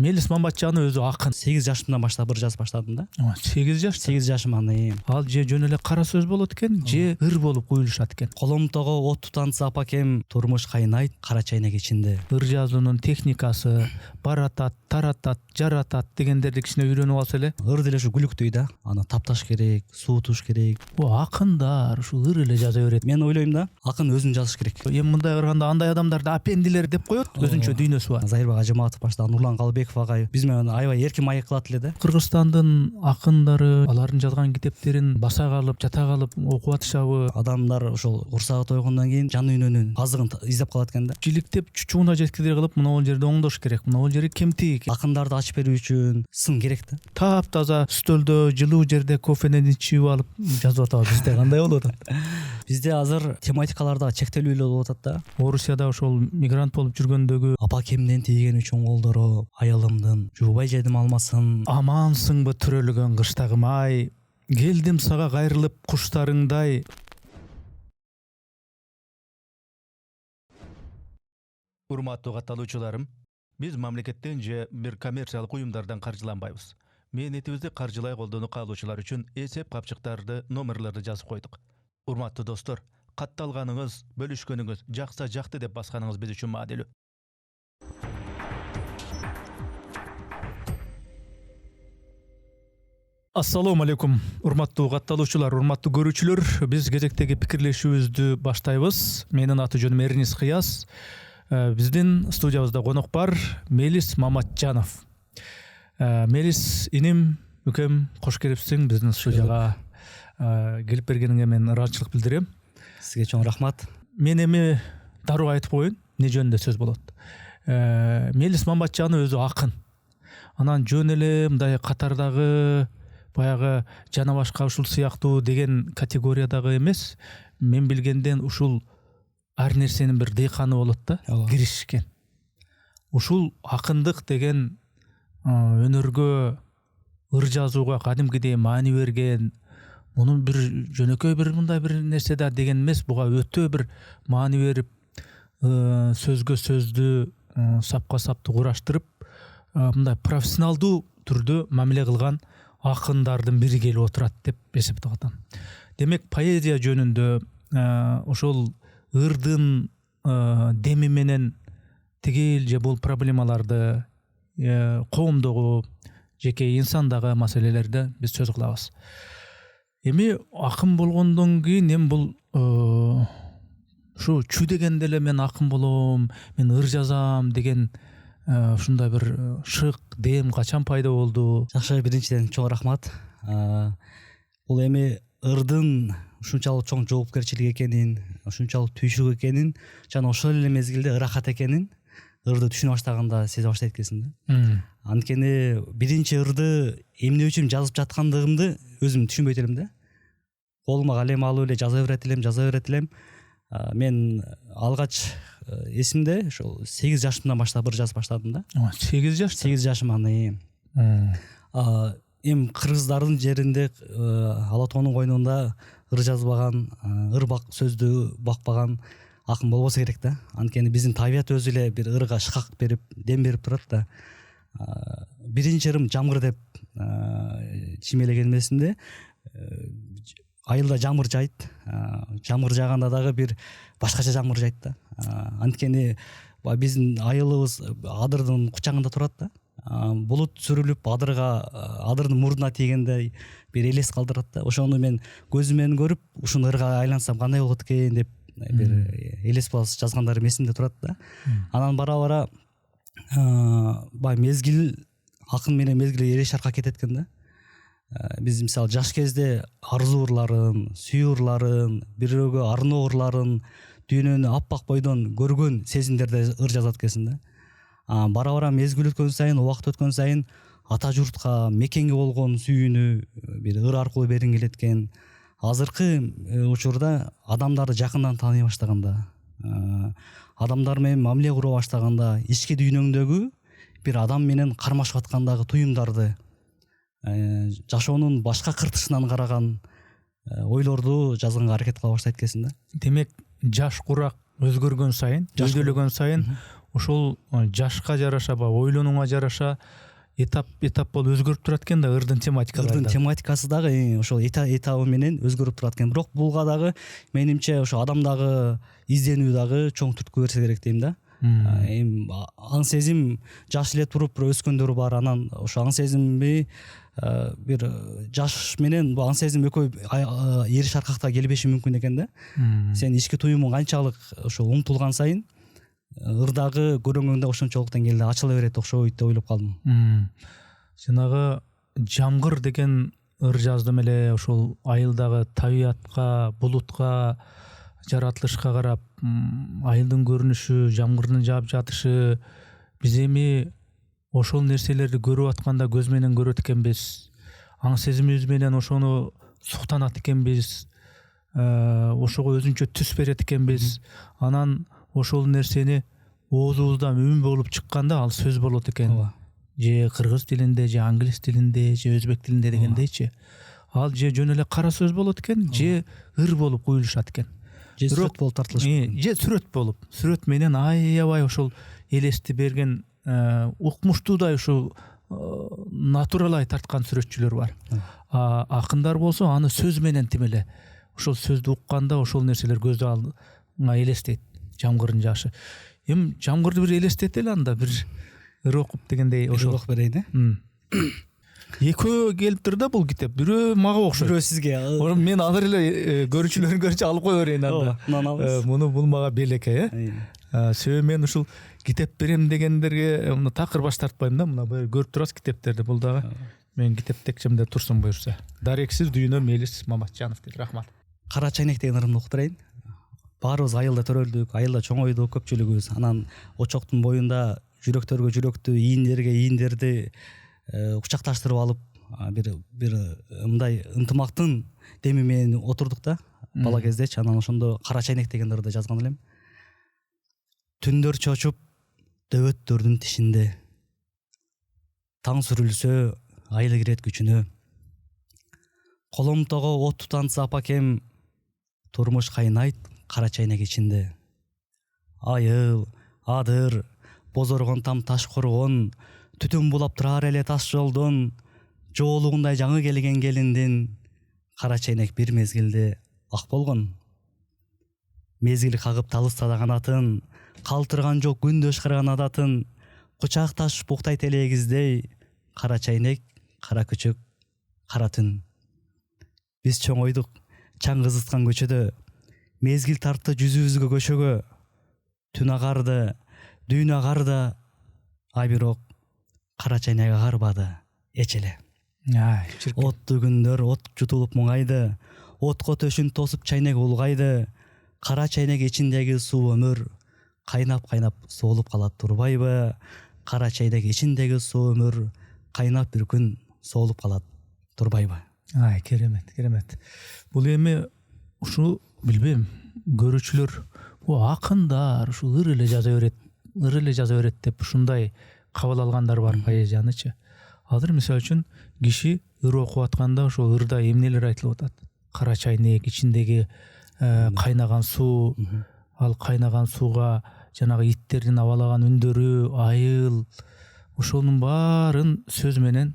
Мелис Мамбатжаны өзү акын. 8 жашымдан баштап ыр жазып баштадым да. 8 жаш. 8 жашыман Ал же жөн эле кара сөз болот экен, же ыр болуп куюлушат экен. Коломтого от тутанса апакем, турмуш кайнайт кара чайнек ичинде. Ыр жазуунун техникасы, баратат, таратат, жаратат дегендерди кичине үйрөнүп алса эле. Ыр деле ушу күлүктүй да. Аны тапташ керек, суутуш керек. Акындар ушу ыр эле жаза берет. Мен ойлойм да, акын өзүн жазыш керек. Эми мындай караганда андай адамдарды апендилер деп коет, өзүнчө дүйнөсү бар. Зайырбек Ажыматов баштаган Нурлан Калбеков агай биз менен аябай эркин маек кылат эле да. Кыргызстандын акындары алардын жазган китептерин баса калып, жата калып окуп атышабы. Адамдар ошол курсагы тойгондон кийин жан дүйнөнүн азыгын издеп калат экен да. Жиликтеп чучугуна жеткире кылып, мына жерде оңдош керек, мына жери кемтик. Акындарды ачып берүү үчүн сын керек да. Таптаза стөлдө, жылуу жерде кофенен ичип алып жазып атабыз. Бизде кандай болуп атат? Бизде азыр тематикаларда чектелүүлөр болуп атат да. Орусияда ошол мигрант болуп жүргөндөгү Апакемден тийген үчүн колдоро аялымдын жуубай жедим алмасын. Амансыңбы түрөлгөн кыштагым ай, келдим сага кайрылып куштарыңдай. Урматтуу катталуучуларым, биз мамлекеттен же бир коммерциялык уюмдардан каржыланбайбыз. Мээнетибизди каржылай колдонуп калуучулар үчүн эсеп капчыктарды, номерлерди жазып койдук. Урматтуу достор, катталганыңыз, бөлүшкөнүңүз, жакса жакты деп басканыңыз биз үчүн маанилүү. Ассалому алейкум, урматтуу катталуучулар, урматтуу көрүүчүлөр. Биз кезектеги пикирлешүүбүздү баштайбыз. Менин аты жөнүм Эрнис Кыяз. Биздин студиябызда конок бар Мелис Мамбатжанов. Мелис иним, үкем, кош келипсиң биздин студияга. Келип бергениңе мен ыраазычылык билдирем. Сизге чоң рахмат. Мен эми дароо айтып коеюн, эмне жөнүндө сөз болот. Мелис Мамбатжаны өзү акын. Анан жөн эле мындай катардагы баягы жана башка ушул сыяктуу деген категориядагы эмес, мен билгенден ушул ар нерсенин бир дыйканы болот да, киришкен. Ушул акындык деген өнөргө, ыр жазууга кадимкидей маани берген, мунун бир жөнөкөй бир мындай бир нерсе да деген эмес, буга өтө бир маани берип, сөзгө сөздү, сапка сапты кураштырып, мындай профессионалдуу түрдө мамиле кылган акындардын бири келип отурат деп эсептеп атам. Демек, поэзия жөнүндө ошол ырдын деми менен тигил же бул проблемаларды, коомдогу, жеке инсандагы маселелерди биз сөз кылабыз. Эми акын болгондон кийин эми бул ушу чү дегенде эле мен акын болом, мен ыр жазам деген ушундай бир шык, дем качан пайда болду? Жакшы, биринчиден чоң рахмат. Бул эми ырдын ушунчалык чоң жоопкерчилик экенин, ушунчалык түйшүк экенин, жана ошол эле мезгилде ырахат экенин ырды түшүнө баштаганда сезе баштайт экенсиң да. Анткени биринчи ырды эмне үчүн жазып жаткандыгымды өзүм түшүнбөйт элем да. Колума калем алып эле жаза берет элем. Мен алгач эсимде ошол 8 жашымдан баштап ыр жазып баштадым да. 8 жаш? 8 жашыман. Эми кыргыздардын жеринде ала тоонун койнунда ыр жазбаган, ыр сөздү бакпаган акын болбосо керек да. Анткени биздин табият өзү эле бир ырга шыкак берип, дем берип турат да. Биринчи ырым жамгыр деп чимелеген эсимде. Айылда жамгыр жайт. Жамгыр жааганда дагы бир башкача жамгыр жайт да. Анткени биздин айылыбыз адырдын кучагында турат да. Булут сүрүлүп адырдын мурдуна тийгендей бир элес калтырат да. Ошону мен көзүм менен көрүп, ушуну ырга айлансам кандай болот экен деп бир элес баласы жазгандарым эсимде турат да. Анан бара мезгил, акын менен мезгил эре шаркка кетет экен да. Биз мисалы жаш кезде арзуу ырларын, сүйүү ырларын, бирөөгө арноо ырларын, дүйнөнү аппак бойдон көргөн сезимдерде ыр жазат экенсиң да. Бара мезгил өткөн сайын, убакыт өткөн сайын ата журтка, мекенге болгон сүйүүнү бир ыр аркылуу бергиң келет экен. Азыркы учурда адамдарды жакындан тааный баштаганда, адамдар менен мамиле кура баштаганда, ички дүйнөңдөгү бир адам менен кармашып аткандагы туюмдарды, жашоонун башка кыртышынан караган ойлорду жазганга аракет кыла баштайт экенсиң да. Демек, жаш курак өзгөргөн сайын, жөйдөлөгөн сайын ошол жашка жараша баягы ойлонууга жараша этап болуп өзгөрүп турат экен да ырдын тематикалары. Ырдын тематикасы дагы ошол этабы менен өзгөрүп турат экен. Бирок буга дагы менимче ошо адамдагы изденүү дагы чоң түрткү берсе керек дейм да. Аң сезим жаш эле туруп бир өскөндөр бар. Анан ошо аң сезимби бир жаш менен бул аң сезим экөө эри шаркакта келбеши мүмкүн экен да. Сен ички туюмуң канчалык ошо умтулган сайын ырдагы көрөнгөндө ошончолук деңгээлде ачыла берет окшойт деп ойлоп калдым. Жанагы жамгыр деген ыр жаздым эле ошол айылдагы табиятка, булутка, жаратылышка карап, айылдын көрүнүшү, жамгырдын жаап жатышы, биз эми ошол нерселерди көрүп атканда көз менен көрөт экенбиз. Аң сезимибиз менен ошону суктанат экенбиз. Ошого өзүнчө түс берет экенбиз. Анан ошол нерсени оозубуздан үн болуп чыкканда ал сөз болот экен. Же кыргыз тилинде, же англис тилинде, же өзбек тилинде дегендейчи. Ал же жөн эле кара сөз болот экен, же ыр болуп куюлушат экен. Же сүрөт болуп тартылышы мүмкүн. Же сүрөт болуп, сүрөт менен аябай ошол элести берген, укмуштуудай ушул натуралай тарткан сүрөтчүлөр бар. Акындар болсо аны сөз менен тим эле ошол сөздү укканда ошол нерселер көз алдына элестейт. Жамгырдын жашы. Эми жамгырды бир элестетели анда бир ыр окуп дегендей ошол окуп берейин. Экөө келиптир да бул китеп. Бирөө мага окшойт. Бирөө сизге. Мен азыр эле көрүүчүлөрүн көрүнчө алып кое берейин анда. Муну бул мага белекей, Себеби мен ушул китеп берем дегендерге мына такыр баш тартпайм да. Мына көрүп турасыз китептерди. Бул дагы мен китеп текчемде турсун буюрса. Дарексиз дүйнө Мелис Маматжанов дейт. Рахмат. Кара чайнек деген ырымды окуп берейин. Баарыбыз айылда төрөлдүк, айылда чоңойдук көпчүлүгүбүз. Анан очоктун боюнда жүрөктөргө жүрөктү, ийиндерге ийиндерди кучакташтырып алып, бир мындай ынтымактын деми менен отурдук да бала кездечи. Анан ошондо Кара чайнек деген ырды жазган элем. Түндөр чочуп дөбөттөрдүн тишинде, таң сүрүлсө айлы кирет күчүнө, коломтого от тутанса апакем, турмуш кайнайт кара чайнек ичинде. Айыл, адыр, бозоргон там таш коргон, түтүн булап турар эле таш жолдон, жоолугундай жаңы келген келиндин, кара чайнек бир мезгилде ак болгон. Мезгил кагып талыста да канатын, калтырган жок күндө ышкырган адатын, кучакташ буктайт элегиздей, кара чайнек, кара күчүк, кара түн. Биз чоңойдук чаң кызыткан көчөдө, мезгил тартты жүзүбүзгө көшөгө, түн агарды, дүйнө агарды, ай бирок кара чайнек агарбады эч эле. Оттуу күндөр от жутулуп муңайды, отко төшүн тосуп чайнек улгайды, кара чайнек ичиндеги суу өмүр, кайнап соолуп калат турбайбы? Кара чайнек ичиндеги суу өмүр, кайнап бир күн соолуп калат турбайбы? Керемет. Бул эми ушу билбейм, көрүүчүлөр бул акындар ушул ыр эле жаза берет деп ушундай кабыл алгандар бар поэзиянычы. Азыр мисалы үчүн киши ыр окуп атканда ошол ырда эмнелер айтылып атат? Кара чайнек ичиндеги кайнаган суу, ал кайнаган сууга жанагы иттердин абалаган үндөрү, айыл, ошонун баарын сөз менен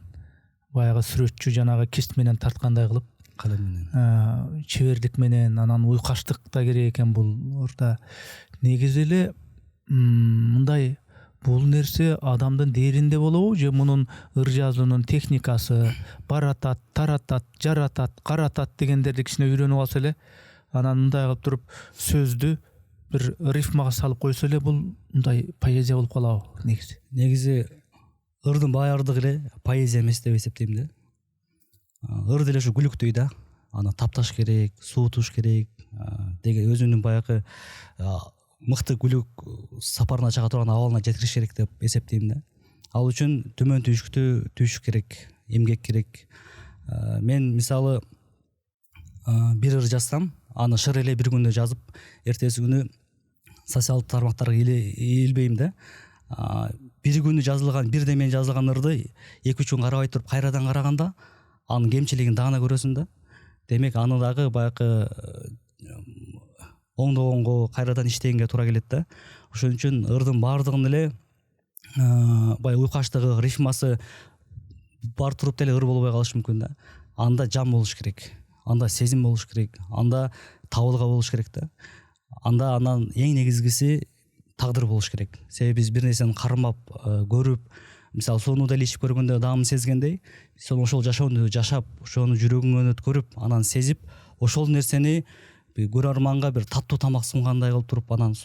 баягы сүрөтчү жанагы кист менен тарткандай кылып, калем менен, чебердик менен, анан уйкаштык да керек экен бул ырда. Негизи эле мындай бул нерсе адамдын дээринде болобу, же мунун ыр жазуунун техникасы баратат, таратат, жаратат, каратат дегендерди кичине үйрөнүп алса эле, анан мындай кылып туруп сөздү бир рифмага салып койсо эле, бул мындай поэзия болуп калабы негизи? Негизи ырдын баардыгы эле поэзия эмес деп эсептейм да. Ыр деле ушу күлүктөй да. Аны тапташ керек, суутуш керек деген өзүнүн баягы мыкты күлүк сапарына чыга турган абалына жеткириш керек деп эсептейм да. Ал үчүн төмөн түйүшүк керек, эмгек керек. Мен мисалы бир ыр жазсам, аны шыр эле бир күндө жазып, эртеси күнү социалдык тармактарга илбейм да. Бир күнү жазылган, бирден мен жазылган ырды 2-3 күн карабай туруп кайрадан караганда анын кемчилигин дагы көрөсүң да. Демек аны дагы баягы оңдогонго, кайрадан иштегенге туура келет да. Ошон үчүн ырдын баардыгын эле баягы уйкаштыгы, рифмасы бар туруп деле ыр болбой калышы мүмкүн да. Анда жан болуш керек, анда сезим болуш керек, анда табылга болуш керек да. Анда анан эң негизгиси тагдыр болуш керек. Себеби биз бир нерсени кармап, көрүп, мисалы сууну деле ичип көргөндө даамын сезгендей, сен ошол жашоону жашап, ошону жүрөгүңөн өткөрүп, анан сезип, ошол нерсени көрөрманга бир таттуу тамак сунгандай кылып туруп анан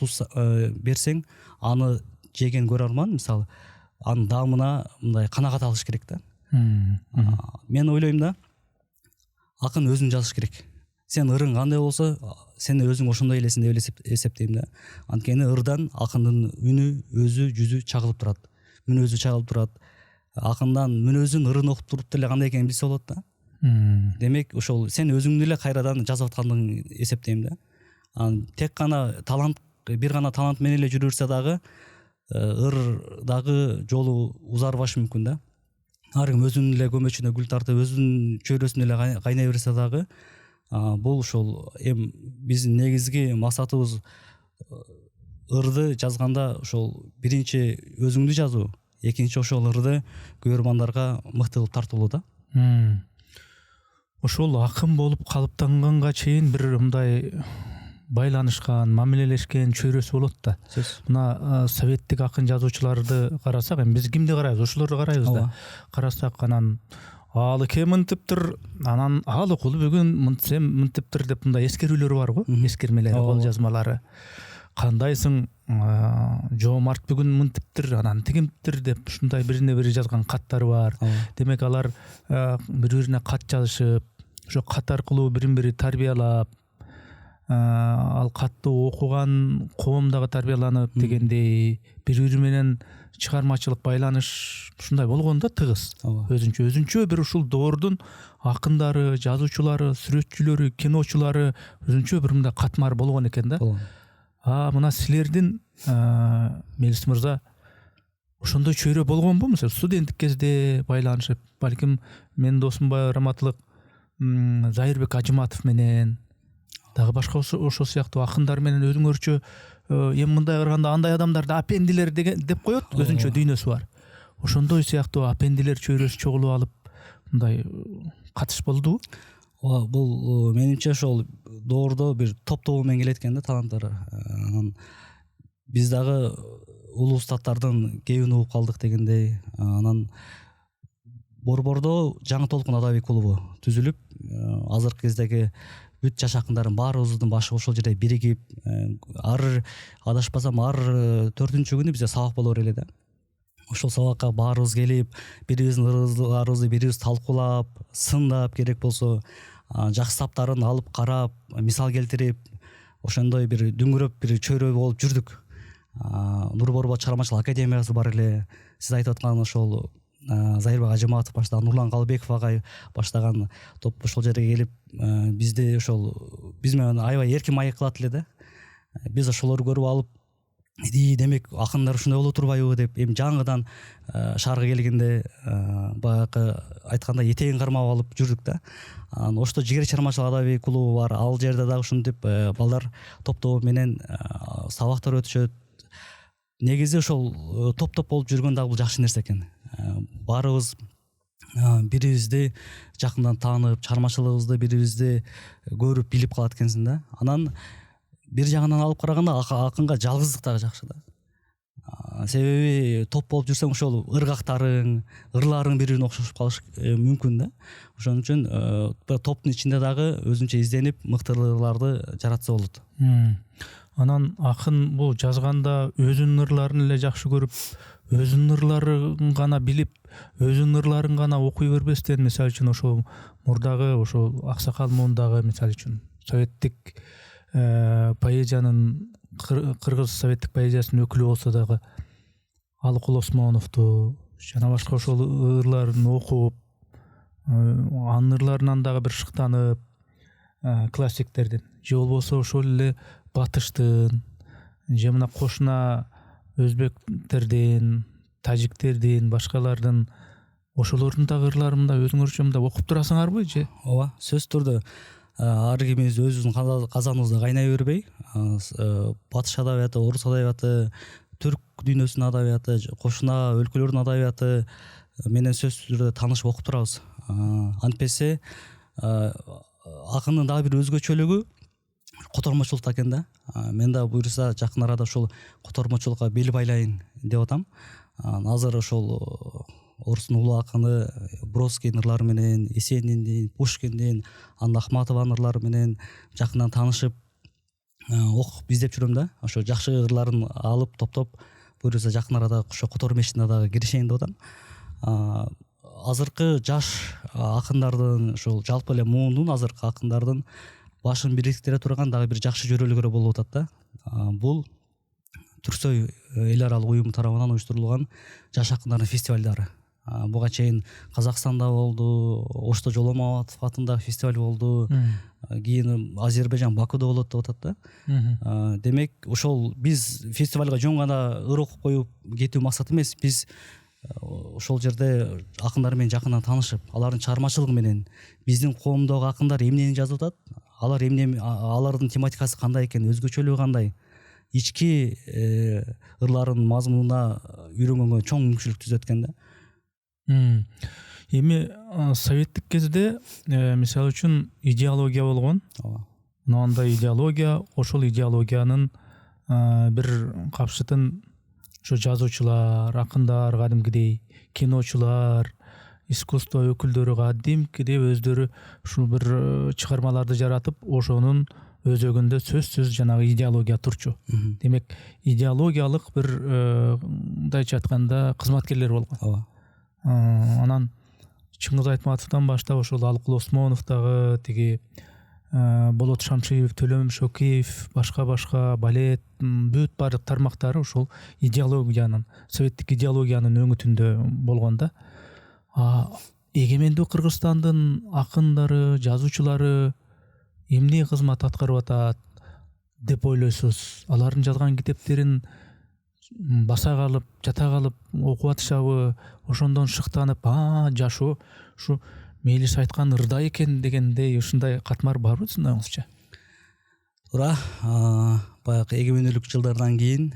берсең, аны жеген көрөрман мисалы анын даамына мындай канагат алыш керек да. Мен ойлойм да, акын өзүн жазыш керек. Сен ырың кандай болсо, сен өзүң ошондой элесиң деп эсептейм да. Анткени ырдан акындын үнү, өзү, жүзү чагылып турат. Мүнөзү чагылып турат. Акындан мүнөзүн ырын окуп туруп деле кандай экенин билсе болот да. Демек ошол сен өзүңдү эле кайрадан жазып аткандыгын эсептейм да. Тек гана талант, бир гана талант менен эле жүрө берсе дагы ырдагы жолу узарбашы мүмкүн да. Ар ким өзүнүн эле көмөчүнө гүл тартып, өзүнүн чөйрөсүнө эле кайнай берсе дагы, бул ошол эми биздин негизги максатыбыз ырды жазганда ошол биринчи өзүңдү жазуу, экинчи ошол ырды көрөрмандарга мыкты кылып тартуулоо да. Ошол акын болуп калыптанганга чейин бир мындай байланышкан, мамилелешкен чөйрөсү болот да. Мына советтик акын жазуучуларды карасак, эми биз кимди карайбыз? Ошолорду карайбыз да. Карасак анан ал эке мынтиптир, анан ал окулу бүгүн мынтиптир деп мындай эскерүүлөр бар го, эскермелери, кол жазмалары. Кандайсың, жоомарт бүгүн мынтиптир, анан тигимтир деп ушундай бирине бири жазган каттары бар. Демек алар бири-бирине кат жазышып, ошо кат аркылуу бирин-бири тарбиялап, ал катты окуган коом дагы тарбияланып дегендей, бири-бири менен чыгармачылык байланыш ушундай болгон да, тыгыз. Өзүнчө бир ушул доордун акындары, жазуучулары, сүрөтчүлөрү, киночулары өзүнчө бир мындай катмар болгон экен да. Мына силердин Мелис мырза ошондой чөйрө болгонбу? Мисалы студенттик кезде байланышып, балким менин досум бар раматылык Зайырбек Ажыматов менен дагы башка ошол сыяктуу акындар менен өзүңөрчө эми мындай ырганда андай адамдарды апендилер деп коет, өзүнчө дүйнөсү бар. Ошондой сыяктуу апендилер чөйрөсү чогулуп алып мындай катыш болдубу? Бул менимче ошол доордо бир топ менен келет экен да таланттар. Биз дагы улуу устаттардын кебин угуп калдык дегендей. Анан Борбордо жаңы толкун адабий клубу түзүлүп, азыркы кездеги бүт жаш акындардын баарыбыздын башы ошол жерде биригип, адашпасам 4-күнү бизде сабак боло эле да. Ошол сабакка баарыбыз келип, бирибиздин ырыздарыбызды бирибиз талкуулап, сындап, керек болсо жакшы таптарын алып карап, мисал келтирип, ошондой бир дүңгүрөп бир чөйрө болуп жүрдүк. Нур Борбор чыгармачылык академиясы бар эле. Сиз айтып аткан ошол Зайырбек Ажыматов баштаган, Нурлан Калыбеков агай баштаган топ ошол жерге келип, бизди ошол биз менен аябай эркин маек кылат эле да. Биз ошолорду көрүп алып, демек акындар ушундай боло турбайбы деп, эми жаңыдан шаарга келгенде баягы айтканда этегин кармап алып жүрдүк да. Ошто жигер чыгармачылык адабий клубу бар, ал жерде дагы ушинтип балдар топ менен сабактар өтүшөт. Негизи ошол топ болуп жүргөн дагы бул жакшы нерсе экен. Баарыбыз бирибизди жакындан таанып, чыгармачылыгыбызды бирибизди көрүп, билип калат экенсиң да. Анан бир жагынан алып караганда акынга жалгыздык дагы жакшы да. Себеби топ болуп жүрсөң ошол ыргактарың, ырларың бири-бирине окшошуп калышы мүмкүн да. Ошон үчүн топтун ичинде дагы өзүнчө изденип, мыкты ырларды жаратса болот. Анан акын бул жазганда өзүнүн ырларын эле жакшы көрүп, өзүнүн ырларын гана билип, өзүнүн ырларын гана окуй бербестен, мисалы үчүн ошол мурдагы ошол Аксакал муундагы мисалы үчүн советтик поэзиянын, кыргыз советтик поэзиясынын өкүлү болсо дагы Алыкул Осмоновду жана башка ошол ырларын окуп, анын ырларынан дагы бир шыктанып, классиктердин же болбосо ошол эле батыштын же мына кошуна өзбектердин, тажиктердин, башкалардын ошолордун дагы ырларын да өзүңөрчө мындай окуп турасыңарбы же? Ооба, сөзсүз түрдө. ар кимибиз өзүбүздүн казаныбызда кайнай бербей, батыш адабияты, орус адабияты, түрк дүйнөсүнүн адабияты, кошуна өлкөлөрдүн адабияты менен сөзсүз түрдө таанышып окуп турабыз. Антпесе акындын дагы бир өзгөчөлүгү котормочулукта экен да. Мен да буюрса жакын арада ушул котормочулукка бел байлайын деп атам. Азыр ошол орустун улуу акыны Бродскийдин ырлары менен, Есениндин, Пушкиндин, Анна Ахматованын ырлары менен жакындан таанышып окуп издеп жүрөм да. Ошо жакшы ырларын алып топтоп буюрса жакын арада ошо Котор мечитине дагы киришейин деп атам. Азыркы жаш акындардын, ошол жалпы эле муундун азыркы акындардын башын бириктире турган дагы бир жакшы жөрөлгөрү болуп атат да. Бул Түрксой эл аралык уюму тарабынан уюштурулган жаш акындардын фестивалдары. Буга чейин Казакстанда болду, Ошто Жоломатов атындагы фестиваль болду, кийин Азербайжан Бакуда болот деп атат да. Демек ошол биз фестивалга жөн гана ыр окуп коюп кетүү максат эмес, биз ошол жерде акындар менен жакындан таанышып, алардын чыгармачылыгы менен биздин коомдогу акындар эмнени жазып атат, алардын тематикасы кандай экен, өзгөчөлүгү кандай, ички ырларынын мазмунуна үйрөнгөнгө чоң мүмкүнчүлүк түзөт экен да. Эми советтик кезде мисалы үчүн идеология болгон. Андай идеология, ошол идеологиянын бир капшытын ошо жазуучулар, акындар, кадимкидей киночулар, искусство өкүлдөрү кадимкидей өздөрү ушул бир чыгармаларды жаратып, ошонун өзөгүндө сөзсүз жанагы идеология турчу. Демек идеологиялык бир мындайча айтканда кызматкерлер болгон. Анан Чыңгыз Айтматовдон баштап ошол Алыкул Осмоновдогу, тиги Болот Шамшиев, Төлөм Шокеев, башка балет, бүт баардык тармактары ошол идеологиянын, советтик идеологиянын өңүтүндө болгон да. Эгемендүү Кыргызстандын акындары, жазуучулары эмне кызмат аткарып атат деп ойлойсуз? Алардын жазган китептерин баса калып, жата калып окуп атышабы? Ошондон шыктанып, жашу ушу Мелис айткан ырда экен дегендей ушундай катмар барбы сиздин оюңузча? Туура, баягы эгемендүүлүк жылдарынан кийин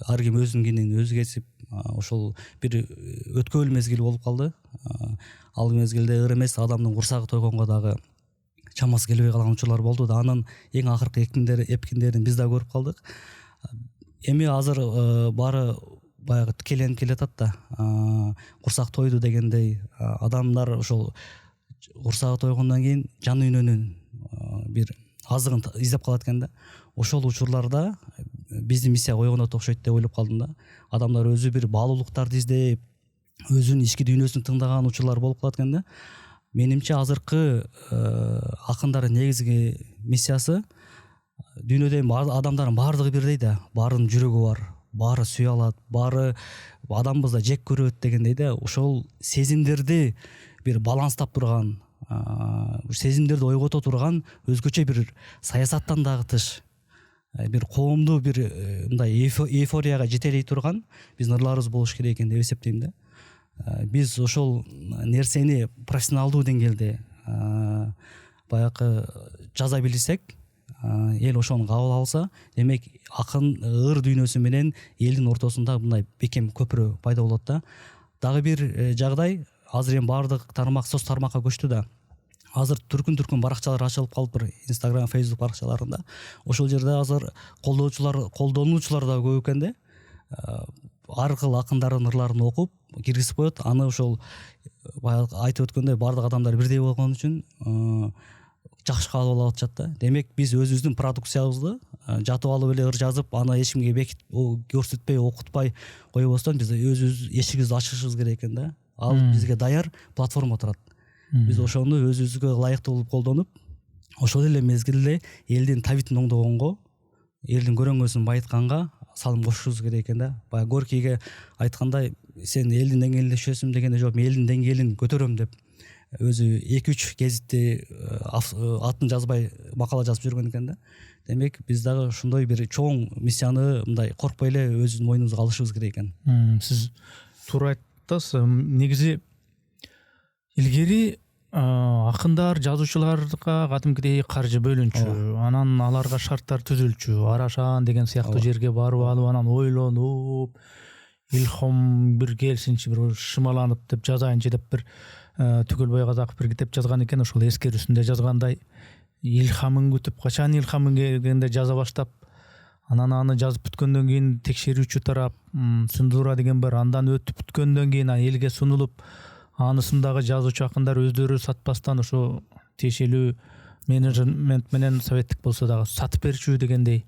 ар ким өзүнүн кинин өзү кесип, ошол бир өткөбөл мезгил болуп калды. Ал мезгилде ыр эмес, адамдын курсагы тойгонго дагы чамасы келбей калган учурлар болду да. Анын эң акыркы эпкиндерин биз да көрүп калдык. Эми азыр баары баягы тикеленип келатат да. Курсак тойду дегендей, адамдар ошол курсагы тойгондон кийин жан дүйнөнүн бир азыгын издеп калат экен да. Ошол учурларда биздин миссия койгондо окшойт деп ойлоп калдым да. Адамдар өзү бир баалуулуктарды издеп, өзүнүн ички дүйнөсүн тыңдаган учурлар болуп калат экен да. Менимче азыркы акындардын негизги миссиясы дүйнөдө адамдардын баардыгы бирдей да, баарынын жүрөгү бар, баары сүйө алат, баары адамбыз да жек көрөт дегендей да. Ошол сезимдерди бир баланстап турган, сезимдерди ойгото турган өзгөчө бир саясаттан дагы тыш, бир коомду бир мындай эйфорияга жетелей турган биздин ырларыбыз болуш керек экен деп эсептейм да. Биз ошол нерсени профессионалдуу деңгээлде баягы жаза билсек, эл ошону кабыл алса, демек акын ыр дүйнөсү менен элдин ортосунда мындай бекем көпүрө пайда болот да. Дагы бир жагдай, азыр эми баардык тармак соц тармакка көчтү да. Азыр түркүн баракчалар ачылып калып, Instagram, Facebook баракчаларында. Ошол жерде азыр колдонуучулар да көп экен да. Ар кыл акындардын ырларын окуп киргизип коет. Аны ошол баягы айтып өткөндөй баардык адамдар бирдей болгон үчүн жакшы кабыл алып атышат да. Демек биз өзүбүздүн продукциябызды жатып алып эле ыр жазып, аны эч кимге көрсөтпөй, окутпай койбостон биз өзүбүз эшигибизди ачышыбыз керек экен да. Ал бизге даяр платформа турат. Биз ошону өзүбүзгө ылайыктуу кылып колдонуп, ошол эле мезгилде элдин табитин оңдогонго, элдин көрөңгөсүн байытканга салым кошушубуз керек экен да. Баягы Горкийге айткандай, сен элдин деңгээлинде иштейсиң дегенде жок, мен элдин деңгээлин көтөрөм деп өзү 2-3 гезитти атын жазбай макала жазып жүргөн экен да. Демек биз дагы ушундай бир чоң миссияны мындай коркпой эле өзүбүздүн мойнубузга алышыбыз керек экен. Сиз туура айттыңыз. Негизи илгери акындар жазуучуларга кадимкидей каржы бөлүнчү, анан аларга шарттар түзүлчү, Арашан деген сыяктуу жерге барып алып анан ойлонуп илхом бир келсинчи бир шымаланып деп жазайынчы деп бир Түгөлбай Казаков бир китеп жазган экен, ошол эскерүүсүндө жазгандай илхамын күтүп качан илхамын келгенде жаза баштап анан аны жазып бүткөндөн кийин текшерүүчү тарап цензура деген бар, андан өтүп бүткөндөн кийин элге сунулуп анысындагы жазуучу акындар өздөрү сатпастан ошо тиешелүү менеджмент менен советтик болсо дагы сатып берчү дегендей.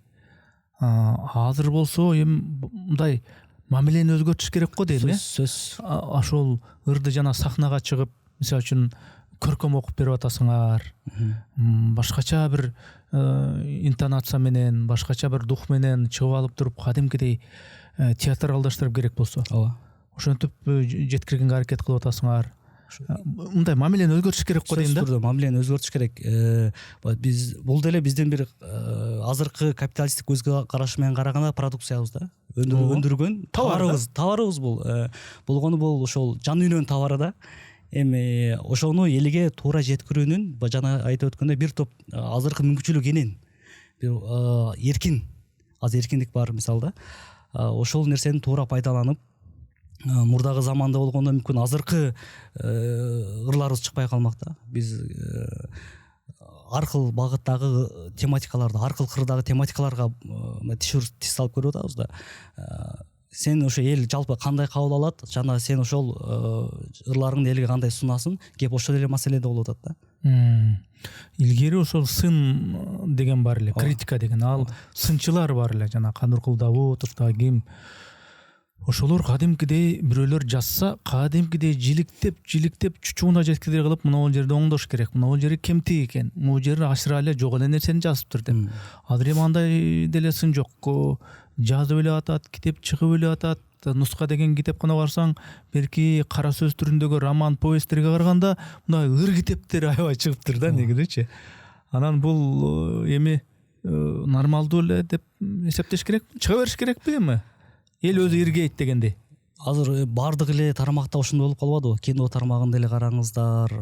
Азыр болсо эми мындай мамилени өзгөртүш керек го дейм, сөз ошол ырды жана сахнага чыгып, мисалы үчүн көркөм окуп берип атасыңар, башкача бир интонация менен, башкача бир дух менен чыгып алып туруп кадимкидей театралдаштырып керек болсо, ооба, ошентип жеткиргенге аракет кылып атасыңар. Мындай мамилени өзгөртүш керек го дейм да. Сөзсүз түрдө мамилени өзгөртүш керек. Биз бул деле биздин бир азыркы капиталисттик көз карашы менен караганда продукциябыз да. Өндүргөн товарыбыз бул. Болгону бул ошол жан дүйнөнүн товары да. Эми ошону элге туура жеткирүүнүн жана айтып өткөндөй бир топ азыркы мүмкүнчүлүк энен бир эркин, аз эркиндик бар мисалда. Ошол нерсени туура пайдаланып мурдагы заманда болгондо мүмкүн азыркы ырларыбыз чыкпай калмак да. Биз ар кыл багыттагы тематикаларды, ар кыл кырдагы тематикаларга тиш салып көрүп атабыз да. Сен ошо эл жалпы кандай кабыл алат жана сен ошол ырларыңды элге кандай сунасың, кеп ошол эле маселеде болуп атат да. Илгери ошол сын деген бар эле, критика деген, ал сынчылар бар эле, жана Кануркул Давутов да ким. Ошолор кадимкидей бирөөлөр жазса, кадимкидей жиликтеп чучугуна жеткире кылып, мына жерде оңдош керек, мына жери кемтик экен, могу жери ашыра эле жок эле нерсени жазыптыр деп. Азыр эми андай деле сын жок. Жазып эле атат, китеп чыгып эле атат. Нуска деген китепкана барсаң, берки кара сөз түрүндөгү роман, повесттерге караганда мына ыр китептер аябай чыгыптыр да негизичи. Анан бул эми нормалдуу эле деп эсептеш керек, чыга бериш керекпи эми? Эл өзү иргейт дегендей. Азыр бардык эле тармакта ошондой болуп калбадыбы? Кино тармагында эле караңыздар,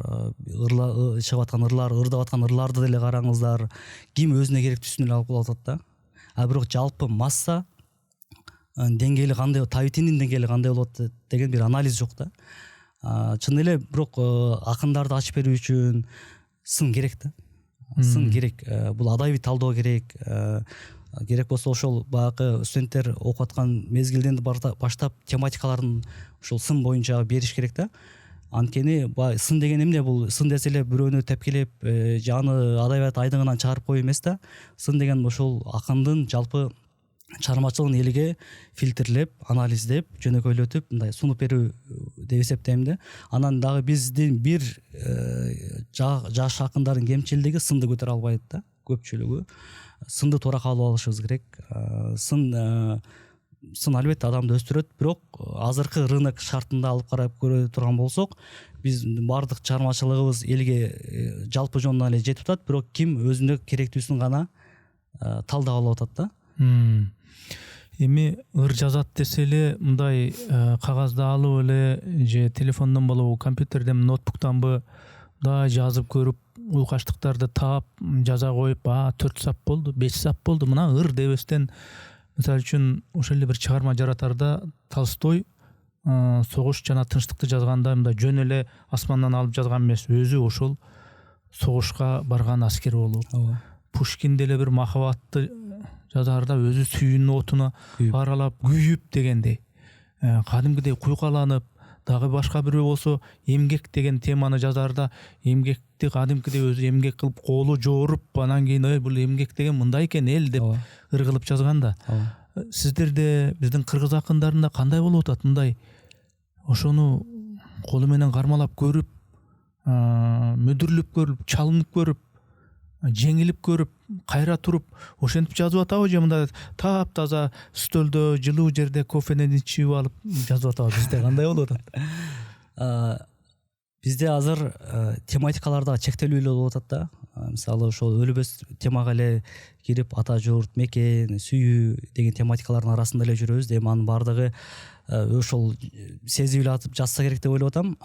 чыгып аткан ырлар, ырдап аткан ырларды деле караңыздар. Ким өзүнө керектүүсүн эле алып калып атат да. Бирок жалпы масса деңгээли кандай, табитинин деңгээли кандай болот деген бир анализ жок да. Чын эле бирок акындарды ачып берүү үчүн сын керек да. Сын керек. Бул адабий талдоо керек. Керек болсо ошол баягы студенттер окуп аткан мезгилден баштап тематикаларын ошол сын боюнча бериш керек да. Анткени сын деген эмне? Бул сын десе эле бирөөнү тепкилеп же аны адабият айдыгынан чыгарып коюу эмес да. Сын деген ошол акындын жалпы чыгармачылыгын элге фильтрлеп, анализдеп, жөнөкөйлөтүп мындай сунуп берүү деп эсептейм да. Анан дагы биздин бир жаш акындардын кемчилдиги сынды көтөрө албайт да. Көпчүлүгү сынды туура кабыл алышыбыз керек. Сын албетте адамды өстүрөт, бирок азыркы рынок шартында алып карап көрө турган болсок, биз бардык чыгармачылыгыбыз элге жалпы жонунан эле жетип атат, бирок ким өзүнө керектүүсүн гана талдап алып атат да. Эми ыр жазат десе эле мындай кагазда алып эле же телефондон болобу, компьютерден, ноутбуктанбы да жазып көрүп, уйкаштыктарды таап жаза коюп, 4 сап болду, 5 сап болду, мына ыр дебестен, мисалы үчүн ошол эле бир чыгарма жаратарда Толстой согуш жана тынчтыкты жазганда мындай жөн эле асмандан алып жазган эмес, өзү ошол согушка барган аскер болуп. Пушкин деле бир махабатты жазарда өзү сүйүүнүн отуна аралап күйүп дегендей, кадимкидей куйкаланып, дагы башка бирөө болсо эмгек деген теманы жазарда эмгекти кадимкидей өзү эмгек кылып колу жооруп, анан кийин бул эмгек деген мындай экен эл деп ыр кылып жазганда. Сиздерде, биздин кыргыз акындарында кандай болуп атат мындай ошону колу менен кармалап көрүп, мүдүрлүп көрүп, чалынып көрүп, жеңилип көрүп, кайра туруп ошентип жазып атабы же мындай таптаза стөлдө жылуу жерде кофенен ичип алып жазып атабы? Бизде кандай болуп атат? Бизде азыр тематикаларда чектелүү эле болуп атат да. Мисалы ошол өлүбөс темага эле кирип ата журт, мекен, сүйүү деген тематикалардын арасында эле жүрөбүз. Эми анын бардыгы ошол сезип эле атып жазса керек деп ойлоп атам.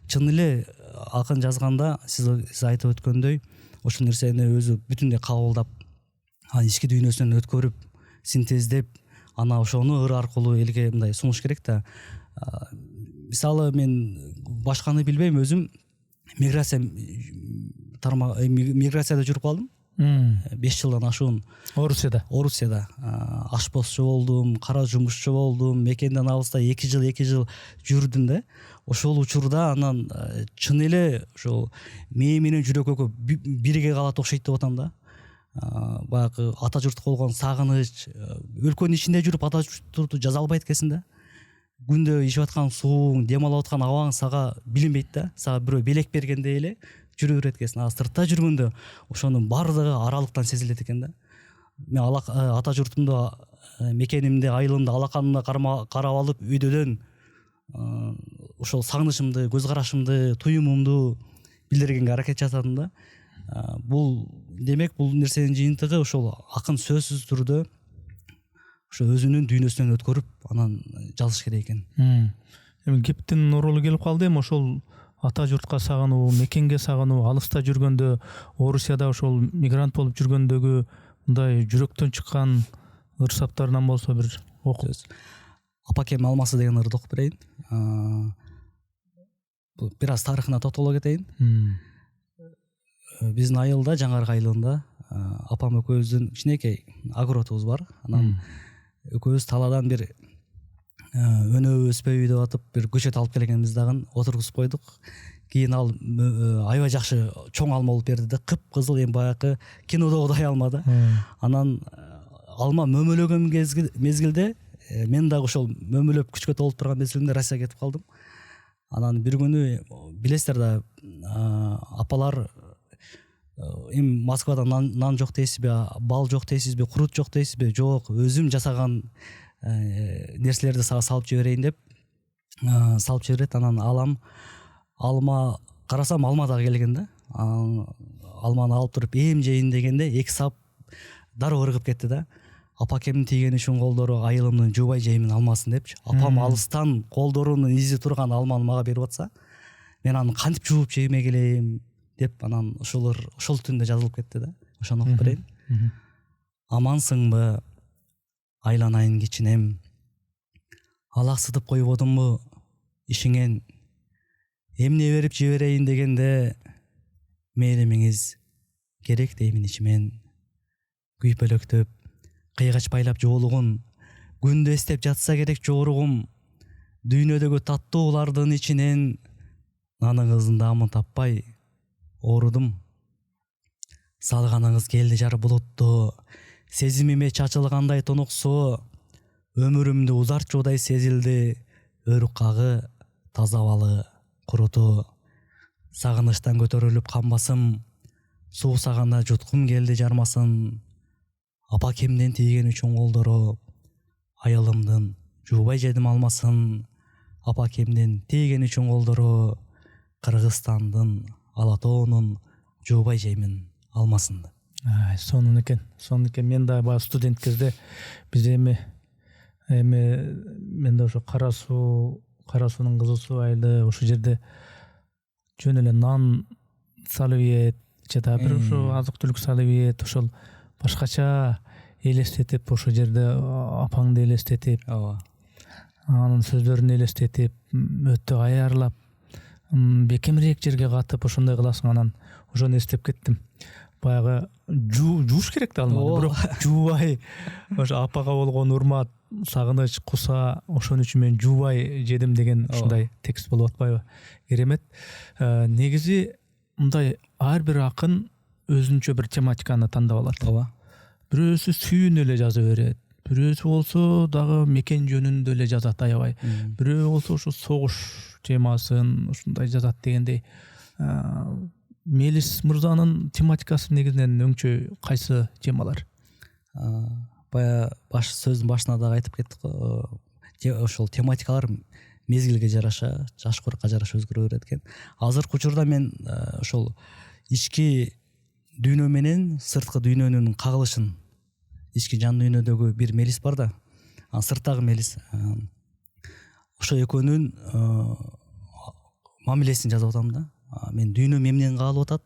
Чын эле акын жазганда сиз айтып өткөндөй ошол нерсени өзү бүтүндөй кабылдап ички дүйнөсүнөн өткөрүп синтездеп ана ошону ыр аркылуу элге мындай сунуш керек да. Мисалы мен башканы билбейм, өзүм миграцияда жүрүп калдым. 5 жылдан ашуун Орусияда ашпозчу болдум, кара жумушчу болдум, мекенден алыста 2 жыл жүрдүм да. Ошол учурда анан чын эле ошол мээ менен жүрөк экөө бирге калат окшойт деп атам да. Баягы ата журтка болгон сагыныч, өлкөнүн ичинде жүрүп ата журту жаза албайт экенсиң да. Күндө ичип аткан сууң, дем алып аткан абаң сага билинбейт да. Сага бирөө белек бергендей эле жүрө берет экенсиң. Сыртта жүргөндө ошонун баардыгы аралыктан сезилет экен да. Мен ата журтумду, мекенимди, айылымды алаканымда карап алып өйдөдөн ошол сагынычымды, көз карашымды, туюмумду билдиргенге аракет жасадым да. Бул демек бул нерсенин жыйынтыгы ошол акын сөзсүз түрдө ошо өзүнүн дүйнөсүнөн өткөрүп анан жазыш керек экен. Эми кептин оролу келип калды. Эми ошол ата журтка сагынуу, мекенге сагынуу, алыста жүргөндө, Орусияда ошол мигрант болуп жүргөндөгү мындай жүрөктөн чыккан ыр саптарынан болсо бир окуп. Апакем алмасы деген ырды окуп берейин. Бир аз тарыхына токтоло кетейин. Биздин айылда, Жаңарык айылында апам экөөбүздүн кичинекей огородубуз бар. Анан экөөбүз талаадан бир өнөбү өспөйбү деп атып бир көчөт алып келгенбиз дагы отургузуп койдук. Кийин ал аябай жакшы чоң алма болуп берди да, кыпкызыл, эми баягы кинодогудай алма да. Анан алма мөмөлөгөн мезгилде мен дагы ошол мөмөлөп күчкө толуп турган мезгилимде Россияга кетип калдым. Анан бир күнү билесиздер да, апалар эми Москвада нан жок дейсизби, бал жок дейсизби, курут жок дейсизби? Жок, өзүм жасаган нерселерди сага салып жиберейин деп салып жиберет. Анан алам, алма карасам, алма дагы келген да. Алманы алып туруп эм жейин дегенде 2 сап дароо ыргып кетти да. Апакемдин тийгени үчүн колдору айылымдын жуубай жеймин алмасын депчи. Апам алыстан колдорунун изи турган алманы мага берип атса, мен аны кантип жууп жемей келейим деп анан ошол түндө жазылып кетти да. Ошону окуп берейин. Амансыңбы, айланайын кичинем, алаксытып койбодумбу ишиңен, эмне берип жиберейин дегенде мээлимиңиз керек деймин ичимен. Күйпөлөктөп, кыйгач байлап жоолугун, күндө эстеп жатса керек жооругум, дүйнөдөгү таттуулардын ичинен наныңыздын даамын таппай оорудум. Салганыңыз келди жар булутту, сезимиме чачылгандай тунуксу, өмүрүмдү узартчуудай сезилди, өрүк кагы, таза балы, куруту. Сагынычтан көтөрүлүп канбасым, суусаганда жуткум келди жармасын. Апакемден тийген үчүн колдору, айылымдын жуубай жедим алмасын. Апакемден тийген үчүн колдору, Кыргызстандын Алатоонун жуубай жеймин алмасын. Сонун экен. Мен да баягы студент кезде бизде мен да ошо Кара суунун Кызыл суу айылы ошол жерде жөн эле нан салып ийет, жада бир ошо азык түлүк салып ийет, ошол башкача элестетип, ошол жерде апаңды элестетип, анын сөздөрүн элестетип, өтө аярлап, бекемирээк жерге катып ошондой кыласың. Анан ошону эстеп кеттим. Баягы жууш керек да алманы, бирок жуубай, ошо апага болгон урмат, сагыныч куса, ошон үчүн мен жуубай жедим деген ушундай текст болуп атпайбы? Керемет. Негизи мындай ар бир акын өзүнчө бир тематиканы тандап алат. Бирөөсү сүйүүнү эле жаза берет, бирөөсү болсо дагы мекен жөнүндө эле жазат аябай, бирөө болсо ошо согуш темасын ушундай жазат дегендей. Мелис мырзанын тематикасы негизинен өңчө кайсы темалар? Бая сөздүн башына дагы айтып кеттик го. Ошол тематикалар мезгилге жараша, жаш куракка жараша өзгөрө берет экен. Азыркы учурда мен ошол ички дүйнө менен сырткы дүйнөнүн кагылышын, ички жан дүйнөдөгү бир мелис бар да, сырттагы мелис. ошо экөөнүн мамилесин жазып атам да. Мен дүйнөм эмнени каалап атат,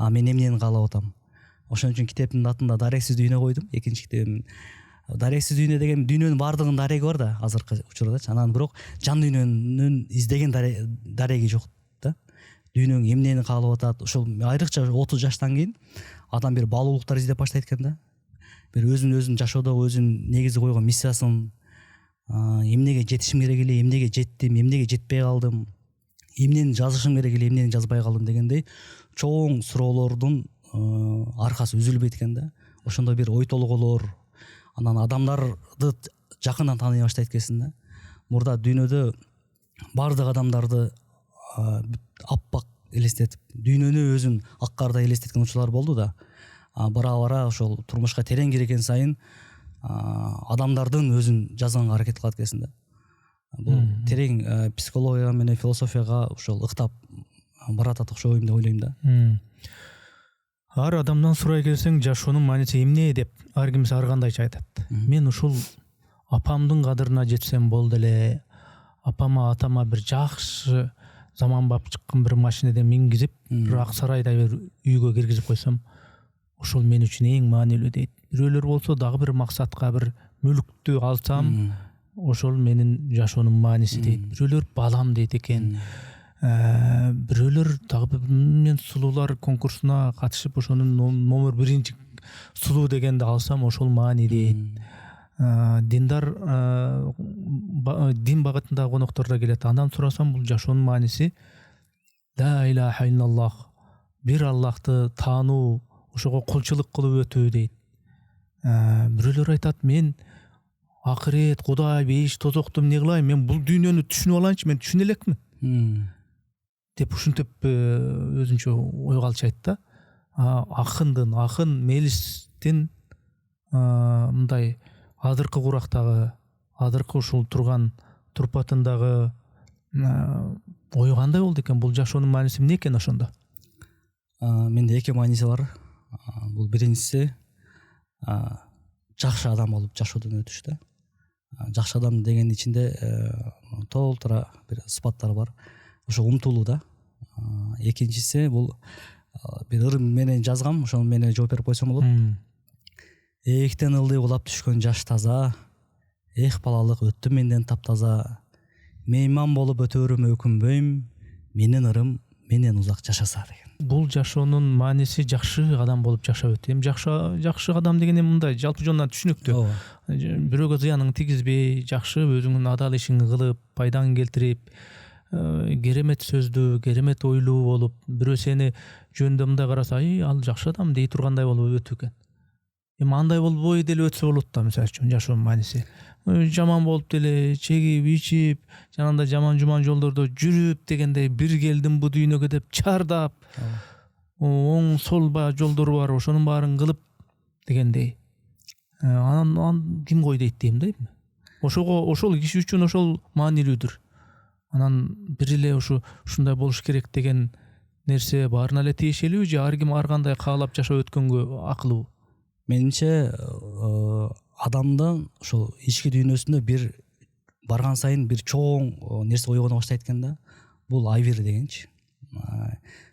мен эмнени каалап атам. Ошон үчүн китептин атын да дарексиз дүйнө койдум. Экинчи китебим дарексиз дүйнө деген дүйнөнүн баардыгынын дареги бар да азыркы учурдачы. Анан бирок жан дүйнөнүн издеген дареги жок да. Дүйнөң эмнени каалап атат. Ошол айрыкча 30 жаштан кийин адам бир баалуулуктар издеп баштайт экен да. Бир өзүн жашоодогу өзүнүн негизи койгон миссиясын, эмнеге жетишим керек эле, эмнеге жеттим, эмнеге жетпей калдым, эмнени жазышым керек эле, эмнени жазбай калдым дегендей чоң суроолордун аркасы үзүлбөйт экен да. Ошондой бир ой толгоолор, анан адамдарды жакындан тааный баштайт экенсиң да. Мурда дүйнөдө баардык адамдарды аппак элестетип, дүйнөнү өзүн ак кардай элестеткен учурлар болду да. Бара ошол турмушка терең кирген сайын адамдардын өзүн жазганга аракет кылат экенсиң да. Бул терең психология менен философияга ошол ыктап баратат окшойм деп ойлойм да. Ар адамдан сурай келсең, жашоонун мааниси эмне деп ар кимиси ар кандайча айтат. Мен ушул апамдын кадырына жетсем болду эле, апама атама бир жакшы заманбап чыккан бир машинеде мингизип, бир ак сарайда бир үйгө киргизип койсом, ошол мен үчүн эң маанилүү дейт. Бирөөлөр болсо дагы бир максатка бир мүлүктү алсам, ошол менин жашоонун мааниси дейт. Бирөөлөр балам дейт экен. Бирөөлөр дагы мен сулуулар конкурсуна катышып, ошонун номер 1 сулуу дегенди алсам, ошол маани дейт. Диндар дин багытындагы коноктор да келет. Андан сурасам, бул жашоонун мааниси ла илаха илlalloh, бир Аллахты таануу, ошого кулчулук кылып өтүү дейт. Бирөөлөр айтат, мен акырет, Кудай, бейиш, тозокту эмне кылайын, мен бул дүйнөнү түшүнүп алайынчы, мен түшүнө элекмин деп ушинтип өзүнчө ойго алышат да. Акын мелистин мындай адыркы курактагы, адыркы ушул турган турпатындагы ою кандай болду экен? Бул жашоонун мааниси эмне экен ошондо? Менде эки мааниси бар. Бул биринчиси жакшы адам болуп жашоодон өтүш да. Жакшы адам дегендин ичинде толтура бир сыпаттар бар. Ошо умтулуу да. Экинчиси бул бир ыр менен жазгам, ошону менен жооп берип койсом болот. Эктен ылдый кулап түшкөн жаш таза, балалык өттү менден таптаза. Мейман болуп өтөрүм өкүнбөйм, менин ырым менен узак жашаса деген. Бул жашоонун мааниси жакшы адам болуп жашап өтөм. Жакшы адам деген мындай жалпы жонунан түшүнүктүү. Бирөөгө зыянын тийгизбей, жакшы өзүңдүн адал ишиңди кылып, пайдаң келтирип, керемет сөздүү, керемет ойлуу болуп, бирөө сени жөнүндө мындай караса, ал жакшы адам дей тургандай болуп өтүү экен. Эми андай болбой деле өтсө болот да, мисалы үчүн жашоонун мааниси. Жаман болуп деле чегип, ичип, жанагындай жаман жолдордо жүрүп дегендей, бир келдим бу дүйнөгө деп чардап, оң сол жолдору бар, ошонун баарын кылып дегендей. Анан ким кой дейт дейм да. Ошол киши үчүн ошол маанилүүдүр. Анан бир эле ушундай болуш керек деген нерсе баарына эле тиешелүү же ар ким ар кандай каалап жашап өткөнгө акылуу? Менимче адамдын ошол ички дүйнөсүндө бир барган сайын бир чоң нерсе ойгоно баштайт экен да. Бул айбир дегенчи.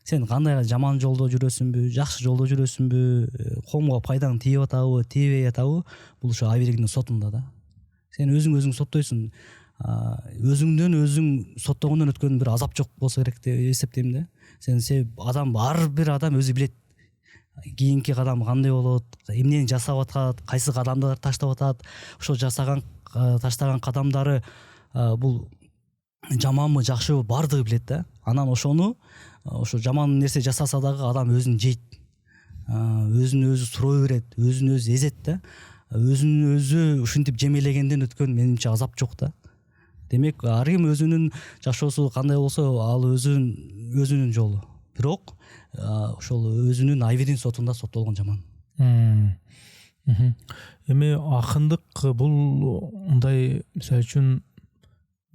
Сен кандай жаман жолдо жүрөсүңбү, жакшы жолдо жүрөсүңбү, коомго пайдаң тийип атабы, тийбей атабы, бул ошо айбирдин сотунда да. Сен өзүң соттойсуң. Өзүңдөн өзүң соттогондон өткөн бир азап жок болсо керек деп эсептейм да. Сен адам, ар бир адам өзү билет. Кийинки кадам кандай болот, эмнени жасап атат, кайсы кадамды таштап атат, ошол таштаган кадамдары бул жаманбы, жакшыбы баардыгы билет да. Анан ошону жаман нерсе жасаса дагы адам өзүн жейт. Өзүн өзү сурой берет, өзүн өзү эзет да. Өзүн өзү ушинтип жемелегенден өткөн менимче азап жок да. Демек, ар ким өзүнүн жашоосу кандай болсо, ал өзүнүн жолу. Бирок ошол өзүнүн айбирдин сотунда соттолгон жаман. Эми акындык бул мындай, мисалы үчүн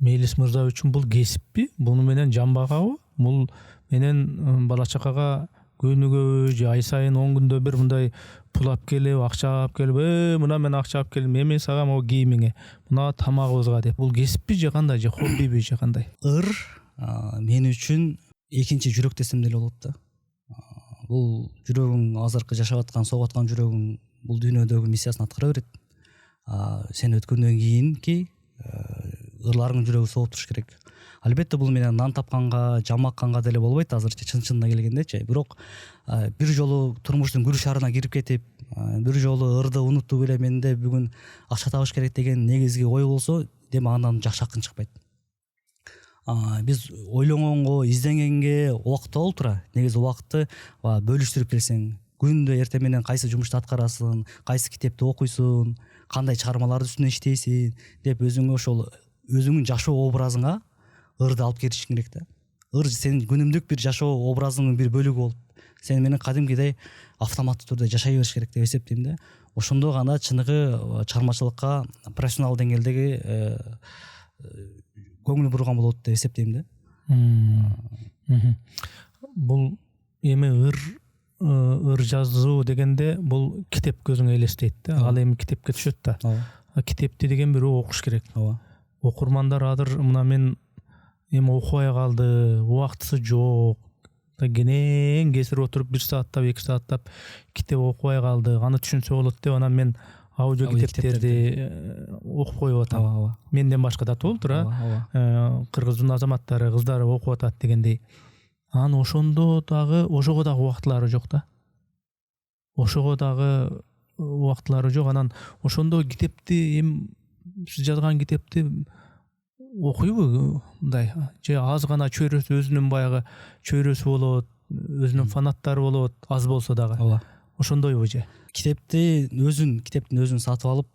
Мелис мырза үчүн бул кесиппи? Буну менен жан багабы? Бул менен бала чакага күнүгө же ай сайын 10 күндө бир мындай пул алып келип акча алып келип мына мен акча алып келдим эми сага могу кийимиңе мына тамагыбызга деп бул кесиппи же кандай же хоббиби же кандай? Ыр мен үчүн экинчи жүрөк десем деле болот да. Бул жүрөгүң азыркы жашап аткан согуп аткан жүрөгүң бул дүйнөдөгү миссиясын аткара берет. Сен өткөндөн кийинки ырларыңдын жүрөгү согуп туруш керек. Албетте бул менен нан тапканга, жамакканга деле болбойт азырчы чын-чынына келгендечи. Бирок бир жолу турмуштун күрү шаарына кирип кетип, бир жолу ырды унутуп эле менде бүгүн акча табыш керек деген негизги ой болсо, деме андан жакшы акын чыкпайт. Биз ойлонгонго, изденгенге убакыт болуп тура. Негизи убакытты бөлүштүрүп келсең, күндө эртең менен кайсы жумушту аткарасың, кайсы китепти окуйсуң, кандай чыгармалар үстүнө иштейсиң деп өзүңө ошол өзүңүн жашоо образыңа ырды алып келишиң керек да. Ыр сенин күнүмдүк бир жашоо образыңдын бир бөлүгү болуп, сен менен кадимкидей автоматтуу түрдө жашай бериш керек деп эсептейм да. Ошондо гана чыныгы чыгармачылыкка профессионал деңгээлдеги көңүл бурган болот деп эсептейм да. Бул эми ыр жазуу дегенде бул китеп көзүңө элестейт да. Ал эми китепке түшөт да. Китепти деген бирөө окуш керек. Окурмандар азыр мына мен эми окубай калды, убактысы жок, кенен кесирип отуруп 1 сааттап 2 сааттап китеп окубай калды, аны түшүнсө болот деп анан мен аудио китептерди окуп коюп атам. Менден башка да болуп тура. Кыргыздын азаматтары, кыздары окуп атат дегендей. Анан ошондо дагы ошого дагы убактылары жок да. Ошого дагы убактылары жок. Анан ошондо китепти эми сиз жазган китепти окуйбу мындай же аз гана чөйрөсү өзүнүн баягы чөйрөсү болот, өзүнүн фанаттары болот, аз болсо дагы. Ошондойбу же? Китептин өзүн сатып алып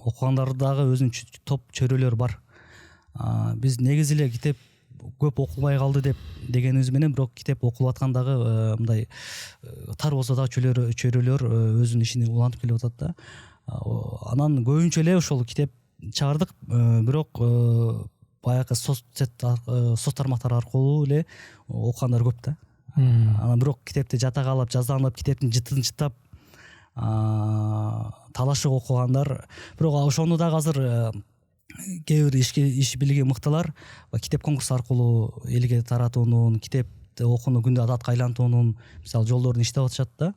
окугандар дагы өзүнүн топ чөйрөлөр бар. Биз негизи эле китеп көп окулбай калды дегенибиз менен бирок китеп окулуп аткандагы мындай тар болсо дагы чөйрөлөр өзүнүн ишин улантып келип атат да. Анан көбүнчө эле ошол китеп чыгардык, бирок баягы соц тармактар аркылуу эле окугандар көп да. Анан бирок китепти жатагалап, жазданып, китептин жытын жыттап талашып окугандар, бирок ошону дагы азыр кээ бир иш билген мыктылар китеп конкурсу аркылуу элге таратуунун, китепти окууну күндө адатка айлантуунун мисалы жолдорун иштеп атышат да.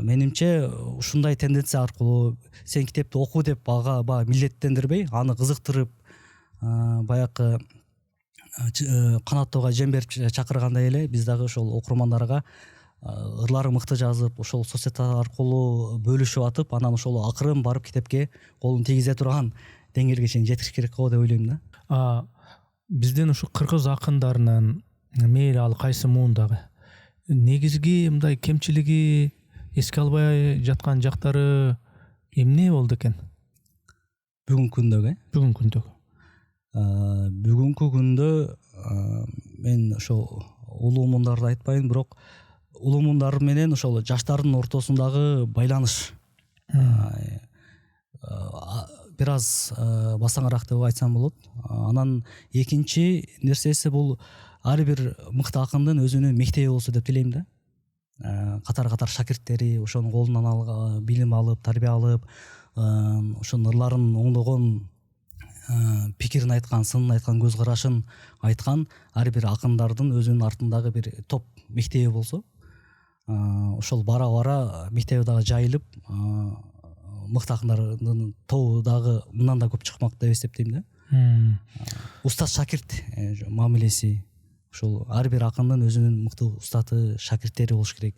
Менимче ушундай тенденция аркылуу сен китепти оку деп ага милдеттендирбей, аны кызыктырып, баягы канаттоого жем берип чакыргандай эле биз дагы ошол окурмандарга ырлары мыкты жазып, ошол соцсеттер аркылуу бөлүшүп атып, анан ошол акырын барып китепке колун тийгизе турган деңгээлге чейин жетиш керек го деп ойлойм да. Биздин ушу кыргыз акындарынын мейли ал кайсы муундагы негизги мындай кемчилиги, эске албай жаткан жактары эмне болду экен? Бүгүнкү күндө мен ошо улуу мундарды айтпайын, бирок улуу мундар менен ошол жаштардын ортосундагы байланыш бир аз басаңыраак деп айтсам болот. Анан экинчи нерсеси бул ар бир мыкты акындын өзүнүн мектеби болсо деп тилейм да. Катар шакирттери ошонун колунан билим алып, тарбия алып, ошонун ырларын оңдогон, пикирин айткан, сынын айткан, көз карашын айткан ар бир акындардын өзүнүн артындагы бир топ мектеби болсо, ошол бара мектеби дагы жайылып, мыкты акындардын тобу дагы мындан да көп чыкмак деп эсептейм да. Устат шакирт мамилеси, ошол ар бир акындын өзүнүн мыкты устаты, шакирттери болуш керек.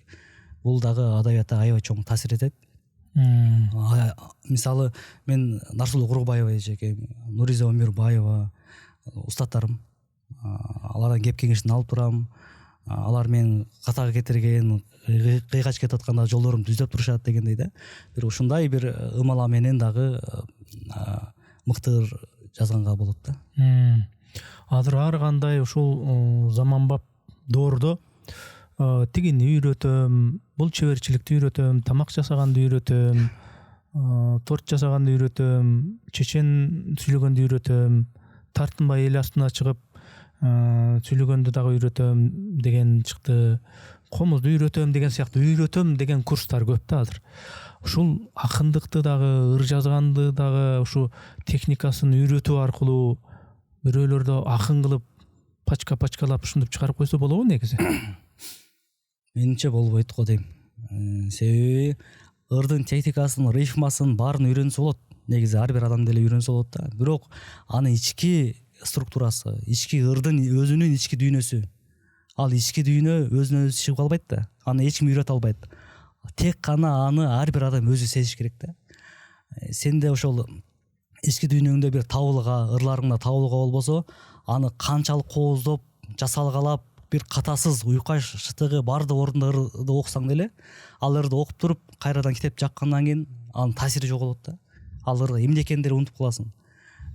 Бул дагы адабиятка аябай чоң таасир этет. Мисалы мен Нарсулуу Курубаева эжекем, Нуриза Өмүрбаева устаттарым. Алардан кеп кеңешин алып турам. Алар менин катага кетирген, кыйгач кетип атканда жолдорумду түзөп турушат дегендей да. Бир ушундай бир ымала менен дагы мыкты жазганга болот да. Азыр ар кандай ушул заманбап доордо тигини үйрөтөм, бул чеберчиликти үйрөтөм, тамак жасаганды үйрөтөм, торт жасаганды үйрөтөм, чечен сүйлөгөндү үйрөтөм, тартынбай эл астына чыгып сүйлөгөндү дагы үйрөтөм деген чыкты. комузду үйрөтөм деген сыяктуу үйрөтөм деген курстар көп да азыр. Ушул акындыкты дагы, ыр жазганды дагы ушу техникасын үйрөтүү аркылуу бирөөлөрдө акын кылып пачкалап ушинтип чыгарып койсо болобу негизи? Менимче болбойт го дейм. Себеби ырдын техникасын, рифмасын баарын үйрөнсө болот. Негизи ар бир адам деле үйрөнсө болот да. Бирок анын ички структурасы, ички ырдын өзүнүн ички дүйнөсү. Ал ички дүйнө өзүнөн өзү чыгып албайт да. Аны эч ким үйрөтө албайт. Тек гана аны ар бир адам өзү сезиш керек да. Сенде ошол ички дүйнөңдө бир табылга, ырларыңда табылга болбосо, аны канчалык кооздоп, жасалгалап, бир катасыз уйка шытыгы барды орунда ырды окусаң деле, ал ырды окуп туруп, кайрадан китеп жаккандан кийин анын таасири жоголот да. Ал ырды эмне экендерин унутуп каласың.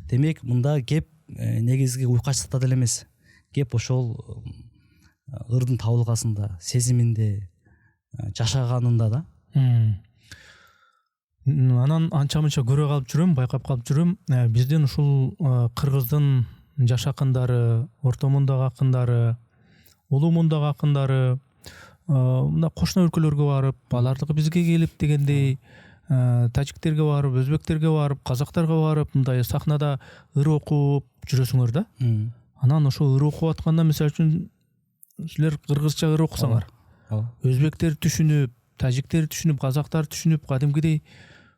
Демек, мында кеп негизги уйкачтыкта деле эмес. Кеп ошол ырдын табылгасында, сезиминде, жашаганында да. Анан анча мынча көрө калып жүрөм, байкап калып жүрөм. Биздин ушул кыргыздын жаш акындары, орто мундагы акындары, улуу мундагы акындары мына кошуна өлкөлөргө барып, алардыкы бизге келип дегендей, тажиктерге барып, өзбектерге барып, казактарга барып, мындай сахнада ыр окуп жүрөсүңөр да. Анан ошо ыр окуп атканда, мисалы үчүн силер кыргызча ыр окусаңар, өзбектер түшүнүп, тажиктер түшүнүп, казактар түшүнүп, кадимкидей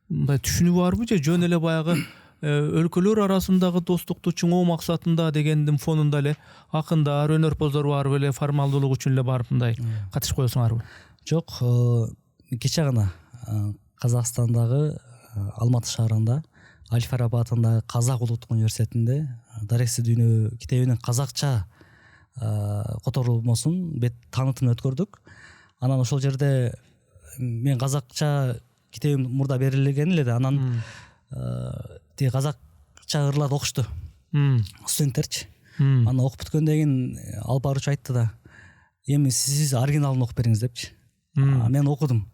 мындай түшүнүү барбы, же жөн эле баягы өлкөлөр арасындагы достукту чыңоо максатында дегендин фонунда эле акындар, өнөрпоздор барып эле формалдуулук үчүн эле барып мындай катышып коесуңарбы? Жок, кече гана Казакстандагы Алматы шаарында Аль-Фараби атындагы Казак улуттук университетинде Дарекси дүйнө китебинин казакча которулмосун бет таанытымын өткөрдүк. Анан ошол жерде мен казакча китебим мурда берилген эле да, анан тиги казакча ырларды окушту студенттерчи. Аны окуп бүткөндөн кийин алып баруучу айтты да, эми сиз оригиналын окуп бериңиз депчи. Мен окудум.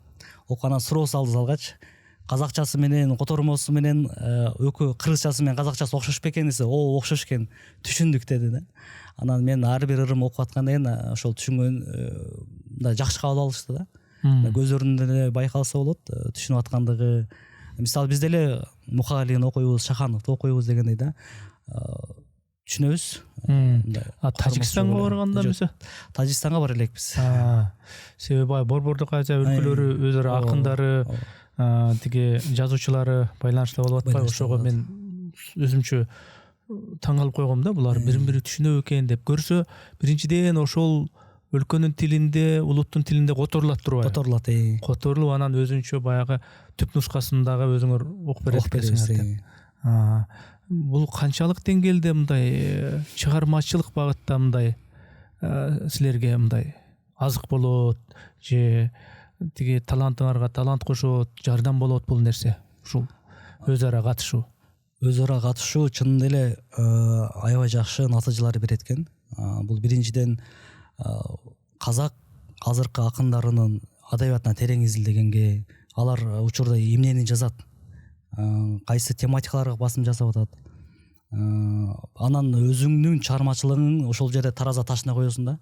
Окугандан суроо салды залгачы. Казакчасы менен котормосу менен кыргызчасы менен казакчасы окшош бекен десе, о, окшош экен, түшүндүк деди да. Анан мен ар бир ырым окуп аткандан кийин ошол түшүнгөн да жакшы кабыл алышты да. Көздөрүндө эле байкалса болот түшүнүп аткандыгы. Мисалы биз деле Мухалин окуйбуз, Шахановду окуйбуз дегендей да. Түшүнөбүз. Тажикстанга барганда мисалы Тажикстанга бара элекпиз. Себеби Борбордук Азия өлкөлөрү өзү акындары, тиги жазуучулары байланышта болуп атпайбы? Ошого мен өзүмчө таң калып койгом да, булар бирин бири түшүнөбү экен деп көрсө, биринчиден ошол өлкөнүн тилинде, улуттун тилинде которулат турбайбы? Которулат. Которулуп, анан өзүнчө баягы түп нускасындагы өзүңөр окуп бересиңер. Бул канчалык деңгээлде мындай чыгармачылык багытта мындай силерге мындай азык болот, же тиги талантыңарга талант кошот, жардам болот бул нерсе? Ушул өз ара катышуу. Өз ара катышуу чынында эле аябай жакшы натыйжалар берет экен. Бул биринчиден казак азыркы акындарынын адабиятына терең изилдегенге, алар учурда эмнени жазат, кайсы тематикаларга басым жасап атат, анан өзүңнүн чыгармачылыгың ошол жерде тараза ташына коесуң да.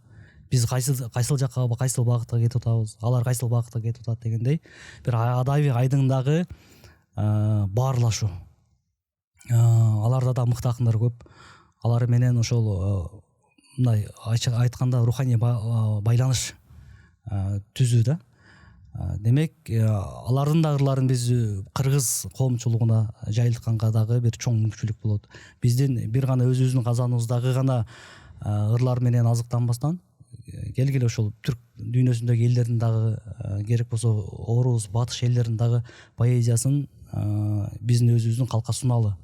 Биз кайсыл жакка, кайсыл багытка кетип атабыз, алар кайсыл багытка кетип атат дегендей бир адабий айдыңдагы баарлашуу. Аларда да мыкты акындар көп. Алар менен ошол мындай айтканда руханий байланыш түзүү да. Демек, алардын да ырларын биз кыргыз коомчулугуна жайылтканга дагы бир чоң мүмкүнчүлүк болот. Биздин бир гана өзүбүздүн казаныбыздагы гана ырлар менен азыктанбастан, келгиле ошол түрк дүйнөсүндөгү элдердин дагы, керек болсо орус, батыш элдердин дагы поэзиясын биздин өзүбүздүн калкка суналы.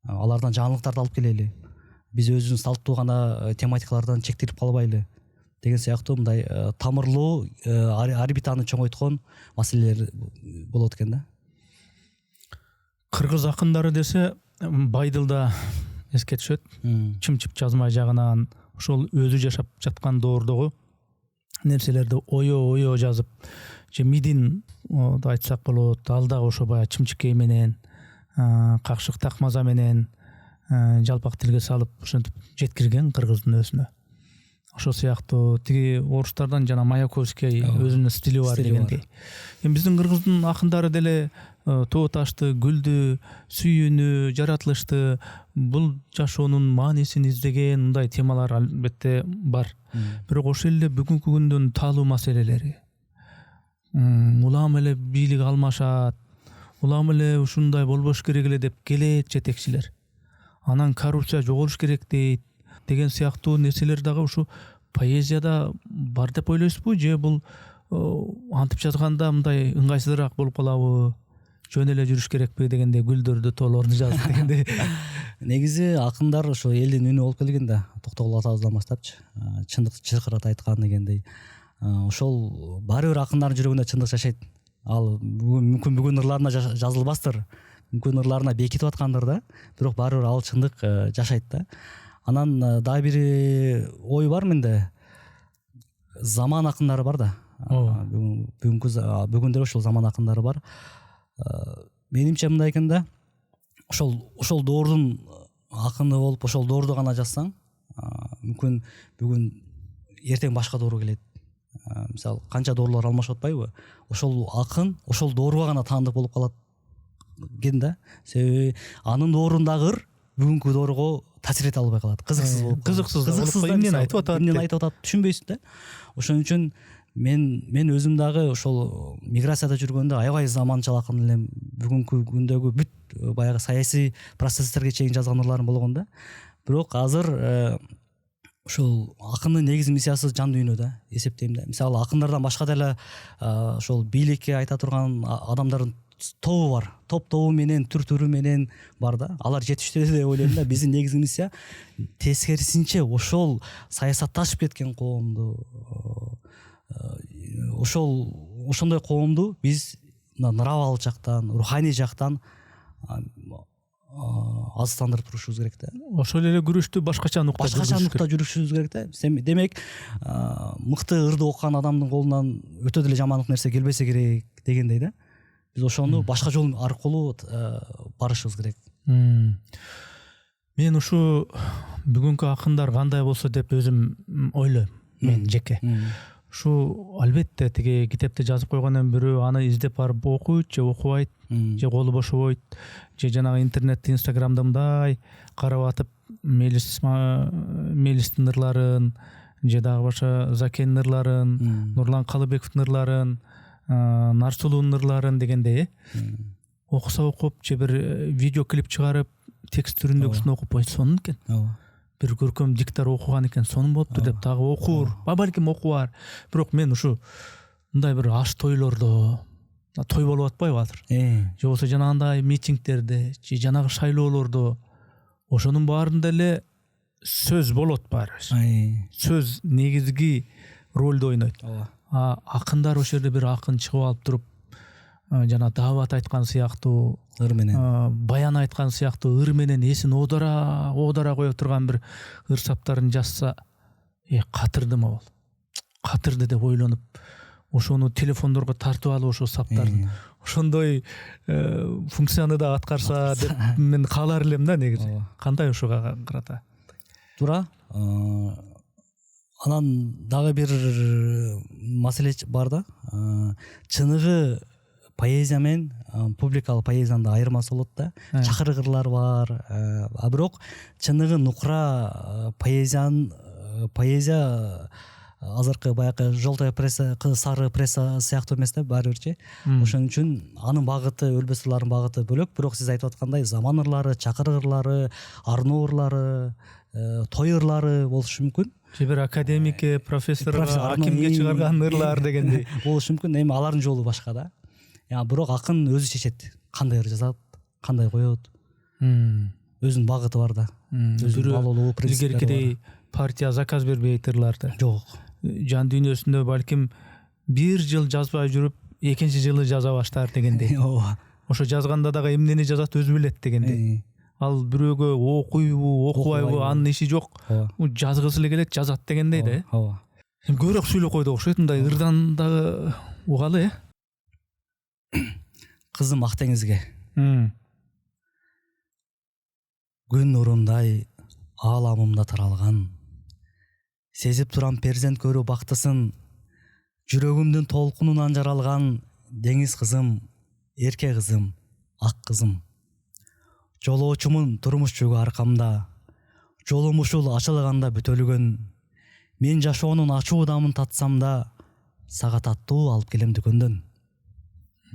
Алардан жаңылыктарды алып келели. Биз өзүбүздүн салттуу гана тематикалардан чектелип калбайлы деген сыяктуу мындай тамырлуу, орбитаны чоңойткон маселелер болот экен да. Кыргыз акындары десе Байдылда эске түшөт. Чымчып жазма жагынан ошол өзү жашап жаткан доордогу нерселерди оё жазып, же мидин да айтсак болот, ал дагы ошо баягы чымчыкей менен, какшык такмаза менен жалпак тилге салып ошентип жеткирген кыргыздын өзүнө. ошол сыяктуу тиги орустардан жана Маяковский өзүнүн стили бар дегендей. Эми биздин кыргыздын акындары деле тоо ташты, гүлдү, сүйүүнү, жаратылышты, бул жашоонун маанисин издеген мындай темалар албетте бар. Бирок ошол эле бүгүнкү күндүн таалуу маселелери, улам эле бийлик алмашат, улам эле ушундай болбош керек эле деп келет жетекчилер. Анан коррупция жоголуш керек дейт деген сыяктуу нерселер дагы ушу поэзияда бар деп ойлойсузбу, же бул антип жазганда мындай ыңгайсызыраак болуп калабы, жөн эле жүрүш керекпи дегендей, гүлдөрдү, тоолорду жазып дегендей. Негизи акындар ошо элдин үнү болуп келген да, Токтогул атабыздан баштапчы, чындык чыркырата айткан дегендей. Ошол баары бир акындардын жүрөгүндө чындык жашайт. Ал мүмкүн бүгүн ырларына жазылбастыр, мүмкүн ырларына бекитип аткандыр да, бирок баары бир ал чындык жашайт да. Анан дагы бир ой бар менде. Заман акындары бар да. Бүгүндө ошол заман акындары бар. Менимче мындай экен да, ошол доордун акыны болуп, ошол доорду гана жазсаң, мүмкүн бүгүн эртең башка доору келет. Мисалы, канча доорлор алмашып атпайбы? Ошол акын ошол дооруга гана таандык болуп калат экен да. Себеби анын доорундагы ыр бүгүнкү доорго таасир эте албай калат. Кызыксыз болуп калат. Кызыксыз эмнени айтып атат? Эмнени айтып атат түшүнбөйсүң да. Ошон үчүн мен өзүм дагы ошол миграцияда жүргөндө аябай заманчыл акын элем. Бүгүнкү күндөгү бүт баягы саясий процесстерге чейин жазган ырларым болгон да. Бирок азыр ошол акындын негизги миссиясы жан дүйнө да, эсептейм да. Мисалы, акындардан башка деле ошол бийликке айта турган адамдардын тобу бар. Тобу менен, түрү менен бар да. Алар жетиштүү деп ойлойм да. Биздин негизги миссия тескерисинче ошол саясатташып кеткен коомду, ошондой коомду биз нравалык жактан, руханий жактан азыктандырып турушубуз керек да. Ошол эле күрөштү башкача нукта жүрүшүбүз керек да. Демек, мыкты ырды окуган адамдын колунан өтө деле жамандык нерсе келбесе керек дегендей да. Биз ошону башка жол аркылуу барышыбыз керек. Мен ушу бүгүнкү акындар кандай болсо деп өзүм ойлойм, мен жеке. Ушу албетте тиги китепти жазып койгондон бирөө аны издеп барып окуйт же окубайт, же колу бошобойт, же жанагы интернетти, инстаграмда мындай карап атып Мелистин ырларын, же дагы башка Закенин ырларын, Нурлан Калыбековдун ырларын, Нарсулуунун ырларын дегендей окуса окуп, же бир видео клип чыгарып текст түрүндөгүсүн окуп койсонун экен. Бир көркөм диктор окуган экен, сонун болуптур деп дагы окуур, балким окубар. Бирок мен ушу мындай бир аш тойлордо, той болуп атпайбы азыр? Же болбосо жанагындай митингдерде, же жанагы шайлоолордо, ошонун баарында эле сөз болот баарыбыз. Сөз негизги ролду ойнойт. Акындар ошол жерде бир акын чыгып алып туруп, жана даават айткан сыяктуу, ыр менен, баян айткан сыяктуу ыр менен эсин оодара кое турган бир ыр саптарын жазса, катырдымы бол? Катырды деп ойлонуп, ошону телефондорго тартып алып ошол саптарды ошондой функцияны да аткарса деп мен каалар элем да негизи. Кандай ошого карата? Туура. Анан дагы бир маселе бар да. Чыныгы поэзия менен публикалык поэзиянын да айырмасы болот да. Чакырык ырлар бар. Бирок чыныгы нукура поэзия азыркы баягы желтая пресса, сары пресса сыяктуу эмес да, баары бирчи. Ошон үчүн анын багыты, өлбөс ырлардын багыты бөлөк, бирок сиз айтып аткандай заман ырлары, чакырык ырлары, арноо ырлары, той ырлары болушу мүмкүн. Же бир академикке, профессорго, акимге чыгарган ырлар дегендей болушу мүмкүн. Эми алардын жолу башка да. Бирок акын өзү чечет, кандай ыр жазат, кандай коет. Өзүнүн багыты бар да. Өзүнүн илгеркидей партия заказ бербейт ырларды. Жок. Жан дүйнөсүндө балким бир жыл жазбай жүрүп, экинчи жылы жаза баштар дегендей. Ошо жазганда дагы эмнени жазат өзү билет дегендей. Ал бирөөгө окуйбу, окубайбы, анын иши жок. Жазгысы эле келет, жазат дегендей да. Көбүрөөк сүйлөп койду окшойт, мындай ырдан дагы угалы, Кызым ак деңизге. Күн нурундай ааламымда таралган, сезип турам перзент көрүү бактысын, жүрөгүмдүн толкунунан жаралган деңиз кызым, эрке кызым, ак кызым. Жолоочумун турмуш жүгү аркамда, жолум ушул ачылганда бүтөлгөн. Мен жашоонун ачуу дамын татсам да, сага таттуу алып келем дүкөндөн.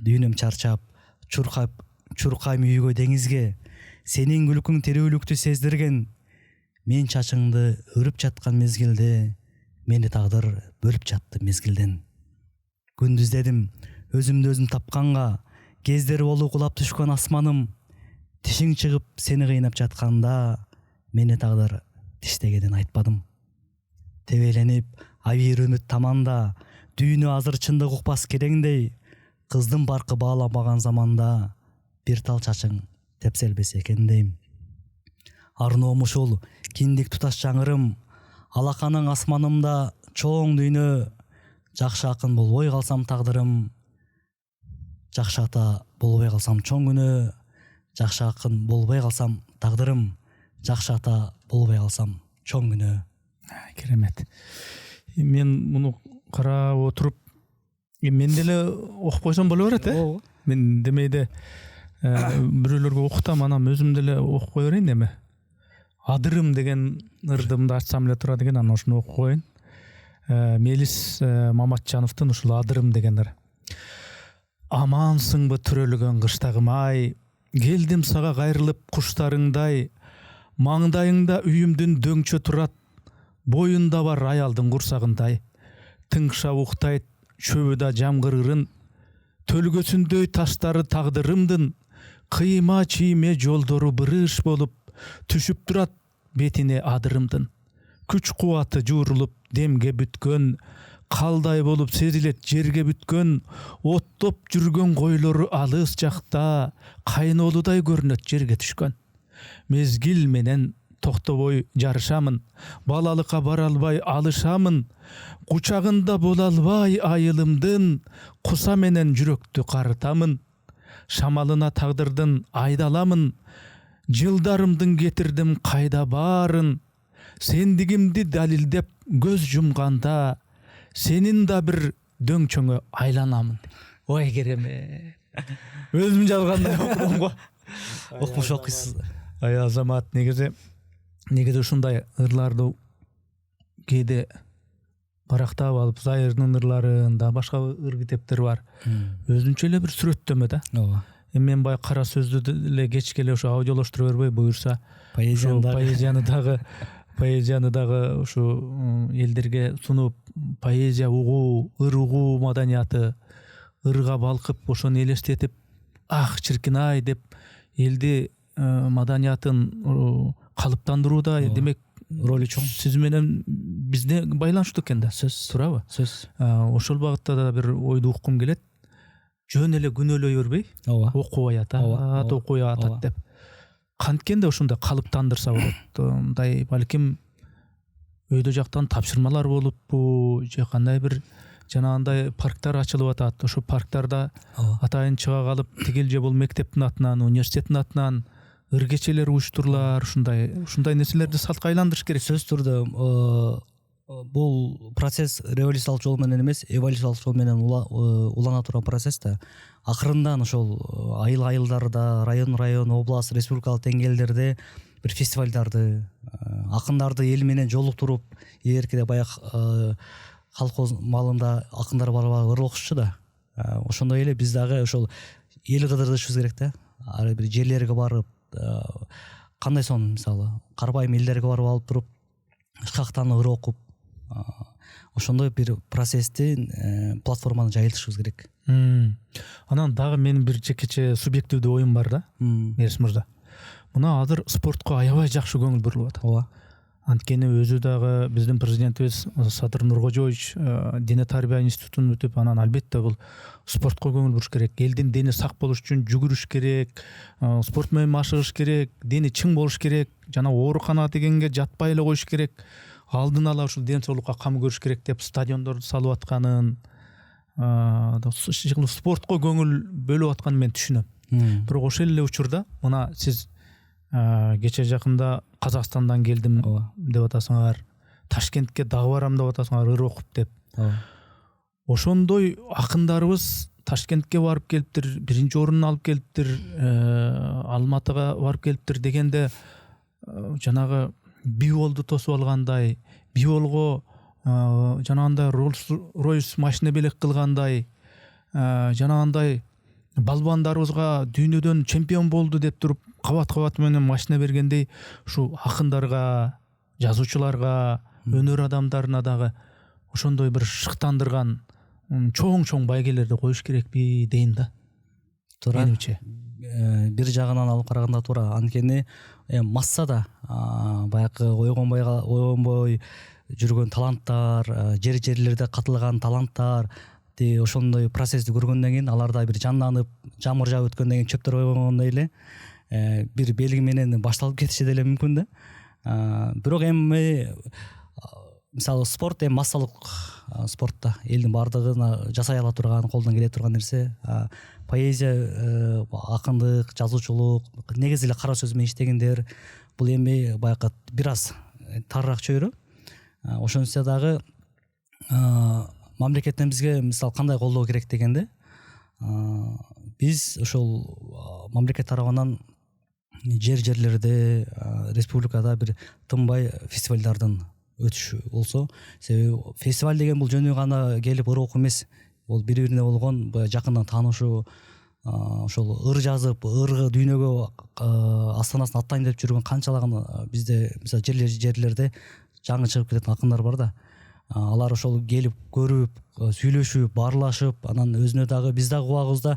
Дүйнөм чарчап, чуркайм үйгө деңизге, сенин күлкүң тирүүлүктү сездирген. Мен чачыңды өрүп жаткан мезгилде, мени тагдыр бөлүп жатты мезгилден. Күндүздедим өзүмдү өзүм тапканга, кездери болуп кулап түшкөн асманым. Тишиң чыгып сени кыйнап жатканда, мени тагдыр тиштегенин айтпадым. Тебеленип абийир үмүт таманда, дүйнө азыр чындык укпас кереңдей. Кыздын баркы бааламаган заманда, бир тал чачың тепселбес экен дейм. Арноом ушул киндик туташ жаңырым, алаканың асманымда чоң дүйнө. Жакшы акын болбой калсам тагдырым, жакшы ата болбой калсам чоң күнөө. Жакшы акын болбой калсам тагдырым, жакшы ата болбой калсам чоң күнөө. Керемет. Мен муну карап отуруп, мен деле окуп койсом боло берет, Мен демейде бирөөлөргө окутам, анан өзүм деле окуп кое берейин эми. Адырым деген ырдымды ачсам эле тура деген, анан ошону окуп коеюн. Мелис Маматжановдун ушул Адырым дегендер. Амансыңбы түрөлгөн кыштагым ай, келдим сага кайрылып куштарыңдай. Маңдайыңда үйүмдүн дөңчө турат, боюнда бар аялдын курсагындай. Тыңшап уктайт чөбүдө жамгырырын, төлгөсүндөй таштары тагдырымдын. Кыйма чийме жолдору бырыш болуп, түшүп турат бетине адырымдын. Күч кубаты жуурулуп демге бүткөн, калдай болуп сезилет жерге бүткөн. Оттоп жүргөн койлору алыс жакта, кайнолудай көрүнөт жерге түшкөн. Мезгил менен токтобой жарышамын, балалыкка бара албай алышамын. Кучагында боло албай айылымдын, куса менен жүрөктү карытамын. Шамалына тагдырдын айдаламын, жылдарымдын кетирдим кайда баарын. Сендигимди далилдеп көз жумганда, сенин да бир дөңчөңө айланамын. Ой керемет. Өзүм жазгандай окудум го. Окумуш окуйсуз. Ай Азамат, негизи ушундай ырларды кээде барактап алып, Зайырдын ырларын да башка ыр китептер бар. Өзүнчө эле бир сүрөттөмө да. Ооба. Мен бай кара сөздү деле кечкеле ошо аудиолоштура бербей, буюрса поэзияны дагы ушу элдерге сунуп, поэзия угуу, ыр угуу маданияты, ырга балкып, ошону элестетип, ах чиркин ай деп элди маданиятын калыптандырууда демек ролу чоң. Сиз менен бизде байланыштуу экен да. Сөз, туурабы? Сөз. Ошол багытта да бир ойду уккум келет. Жөн эле күнөөлөй бербей, окубай атат деп. Канткенде ушундай калыптандырса болот. Мындай балким өйдө жактан тапшырмалар болуппу, же кандай бир жанагындай парктар ачылып атат. Ошо парктарда атайын чыга калып, тигил же бул мектептин атынан, университеттин атынан ыр кечелер уюштурлар, ушундай нерселерди салтка айландырыш керек. Сөз түрдө бул процесс революциялык жол менен эмес, эволюциялык жол менен улана турган процесс да. Акырындан ошол айылдарда, район, область, республикалык деңгээлдерде бир фестивалдарды, акындарды эл менен жолуктуруп, эркиде баяк колхоз малында акындар барып ыр окушчу да. Ошондой эле биз дагы ошол эл кыдырышыбыз керек да. Ар бир жерлерге барып, кандай сон мисалы карбайым элдерге барып алып туруп, ышкактан ыр окуп, ошондой бир процессти платформаны жайылтышыбыз керек. Анан дагы менин бир жекече субъективдүү оюм бар да, Мелис мырза. Мына азыр спортко аябай жакшы көңүл бурулуп атат. Ооба. Анткени өзү дагы биздин президентибиз Садыр Нуркожоевич дене тарбия институтун бүтүп, анан албетте бул спортко көңүл буруш керек. Элдин дени сак болуш үчүн жүгүрүш керек, спорт менен машыгыш керек, дени чың болуш керек, жана ооруканага дегенге жатпай эле коюш керек. Алдын ала ушул ден соолукка кам көрүш керек деп стадиондорду салып атканын, спортко көңүл бөлүп атканын мен түшүнөм. Бирок ошол эле учурда мына сиз кече жакында Казакстандан келдим деп атасыңар, Ташкентке дагы барам деп атасыңар ыр окуп деп. Ошондой акындарыбыз Ташкентке барып келиптир, биринчи орунду алып келиптир, Алматыга барып келиптир дегенде жанагы Биволду тосуп алгандай, Биволго жанагындай Rolls-Royce машина белек кылгандай, жанагындай балбандарыбызга дүйнөдөн чемпион болду деп туруп кабат менен машина бергендей ушу акындарга, жазуучуларга, өнөр адамдарына дагы ошондой бир шыктандырган чоң байгелерди коюш керекпи дейм да. Туура. Менимче. Бир жагынан алып караганда туура. Анткени массада баягы ойгонбой жүргөн таланттар, жерлерде катылган таланттар, ошондой процессти көргөндөн кийин аларда бир жанданып, жамыр жаап өткөндөн кийин чөптөр ойгонгондой эле бир белги менен башталып кетиши деле мүмкүн да. Бирок эми мисалы спорт массалык спортта элдин баардыгына жасай ала турган, колдон келе турган нерсе. Поэзия, акындык, жазуучулук, негизи эле кара сөз менен иштегендер бул эми баягы бир аз тарыраак чөйрө. Ошончо дагы мамлекеттен бизге мисалы кандай колдоо керек дегенде, биз ошол мамлекет тарабынан жерлерде, республикада бир тынбай фестивалдардын өтүшү болсо, себеби фестиваль деген бул жөнү гана келип ыр окуу эмес, бул бири-бирине болгон жакындан таанышуу, ошол ыр жазып, ыргы дүйнөгө астанасын аттайын деп жүргөн канчалаган бизде мисалы жерлерде жаңы чыгып кеткен акындар бар да. Алар ошол келип көрүп, сүйлөшүп, баарлашып, анан өзүнө дагы биз дагы убагыбызда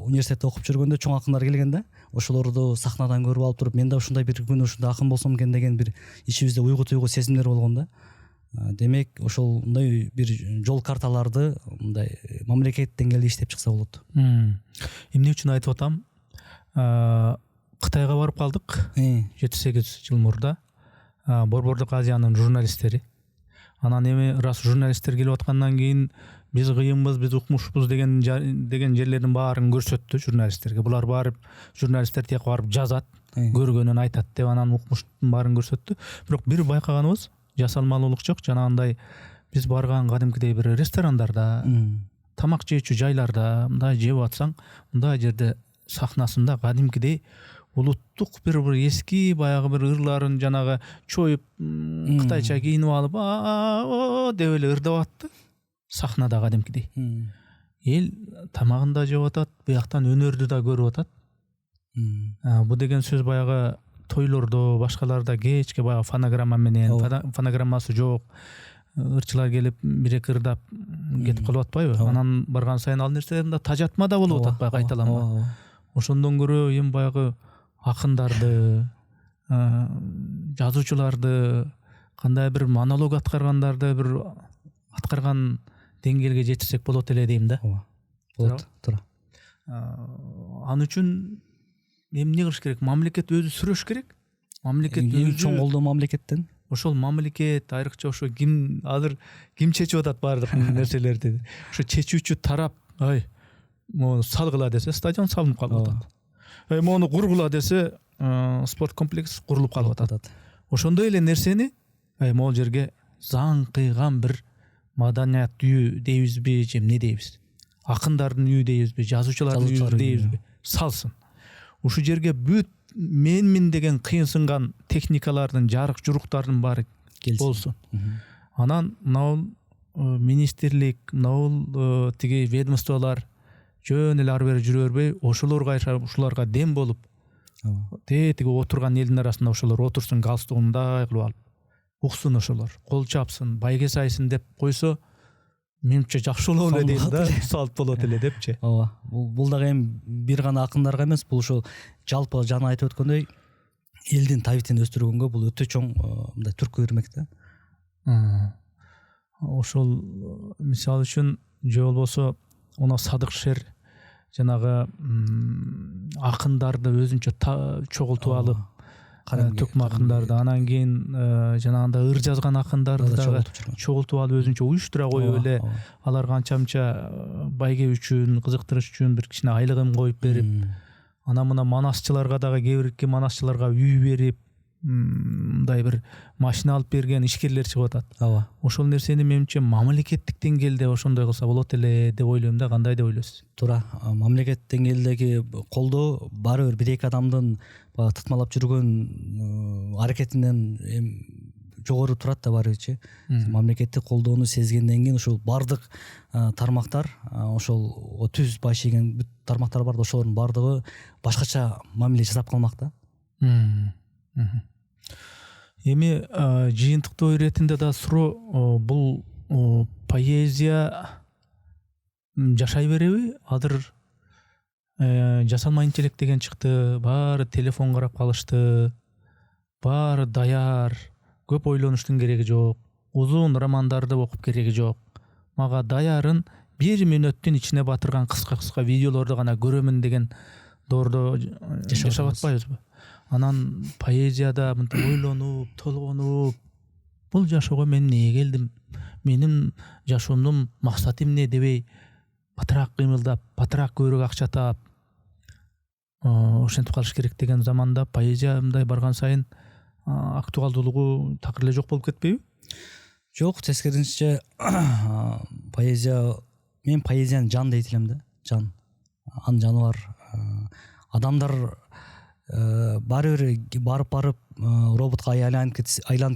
университетте окуп жүргөндө чоң акындар келген да. Ошолорду сахнадан көрүп алып туруп, мен да ушундай бир күн ушундай акын болсом экен деген бир ичибизде уйгу сезимдер болгон да. Демек, ошолдой бир жол карталарды мындай мамлекет деңгээлде иштеп чыкса болот. Эмне үчүн айтып атам? Кытайга барып калдык 7-8 жыл мурда. Борбордук Азиянын журналисттери. Анан эми рас журналисттер келип аткандан кийин биз кыйынбыз, биз укмушпуз деген жерлердин баарын көрсөттү журналисттерге. Булар барып, журналисттер тияк барып жазат, көргөнүн айтат деп анан укмуштун баарын көрсөттү. Бирок бир байкаганыбыз жасалмалуулук жок. Жанагындай биз барган кадимкидей бир ресторандарда, тамак жеүүчү жайларда мындай жеп атсаң, мындай жерде сахнасында кадимкидей улуттук бир эски баягы бир ырларын жанагы чоюп кытайча кийинип алып деп эле ырдап атты сахнада кадимкидей. Эл тамагын да жеп атат, буяктан өнөрдү да көрүп атат. Бу деген сөз баягы тойлордо, башкаларда кечке баягы фонограмма менен, фонограммасы жок, ырчылар келип бир-эки ырдап кетип калып атпайбы? Анан барган сайын ал нерсе мында тажатма да болуп атат, баягы кайталанма. Ошондон көрө эми баягы акындарды, жазуучуларды, кандай бир монолог аткаргандарды бир аткарган деңгээлге жетирсек болот эле дейм да. Болот, туура. Ал үчүн эмне кылыш керек? Мамлекет өзү сүрөш керек. Мамлекет өзү чоң колдоо мамлекеттен. Ошол мамлекет айрыкча ошо ким чечип атат баардык нерселерди. Ошо чечүүчү тарап, мону салгыла десе стадион салынып калып атат. Мону кургула десе спорт комплекс курулуп калып атат. Ошондой эле нерсени могул жерге заң кыйган бир маданият үйү дейбизби, же эмне дейбиз? Акындардын үйү дейбизби, жазуучулардын үйү дейбизби? Салсын. Ушу жерге бүт менмин деген кыйынсынган техникалардын, жарык журуктардын баары болсун. Анан мынау министрлик, мынау тиги ведомстволор жөн эле ары бери жүрө бербей, ошолорго ушуларга дем болуп, тиги отурган элдин арасында ошолор отурсун, галстугун мындай кылып алып, уксун ошолор, кол чапсын, байге сайсын деп койсо, менимче жакшы болот эле дейм да, салт болот эле депчи. Ооба. Бул дагы эми бир гана акындарга эмес, бул ошол жалпы жана айтып өткөндөй элдин табитин өстүргөнгө бул өтө чоң мындай түрткү бермек да. Ошол мисалы үчүн же болбосо она Садык Шер жанагы акындарды өзүнчө чогултуп алып, төкмө акындарды, анан кийин жанагындай ыр жазган акындарды дагы чогултуп алып өзүнчө уюштура коюп эле, алар канча байге үчүн, кызыктырыш үчүн бир кичине айлыгын коюп берип, анан мына манасчыларга дагы кээ бирки манасчыларга үй берип, мындай бир машина алып берген ишкерлер чыгып атат. ооба. Ошол нерсени менимче мамлекеттик деңгээлде ошондой кылса болот эле деп ойлойм да. Кандай деп ойлойсуз? Туура. Мамлекет деңгээлдеги колдоо баары бир эки адамдын тытмалап жүргөн аракетинен жогору турат да баарыбычы. Мамлекеттик колдоону сезгенден кийин ушул бардык тармактар, ошол түз баш ийген бүт тармактар бар да, ошолордун бардыгы башкача мамиле жасап калмак да. Эми жыйынтыктоо иретинде да суроо, бул поэзия жашай береби? Азыр жасалма интеллект деген чыкты, баары телефон карап калышты, баары даяр, көп ойлонуштун кереги жок, узун романдарды окуп кереги жок. Мага даярын 1 мүнөттүн ичине батырган кыска видеолорду гана көрөмүн деген доордо жашап атпайбызбы? Анан поэзияда мынтип ойлонуп, толгонуп, бул жашоого мен эмне келдим, менин жашоомдун максаты эмне дебей, батыраак кыймылдап, батыраак көбүрөөк акча таап, ошентип калыш керек деген заманда поэзия мындай барган сайын актуалдуулугу такыр эле жок болуп кетпейби? Жок, тескерисинче мен поэзияны жан дейт элем да. Жан. Анын жаны бар. Адамдар баары бир барып роботко айланып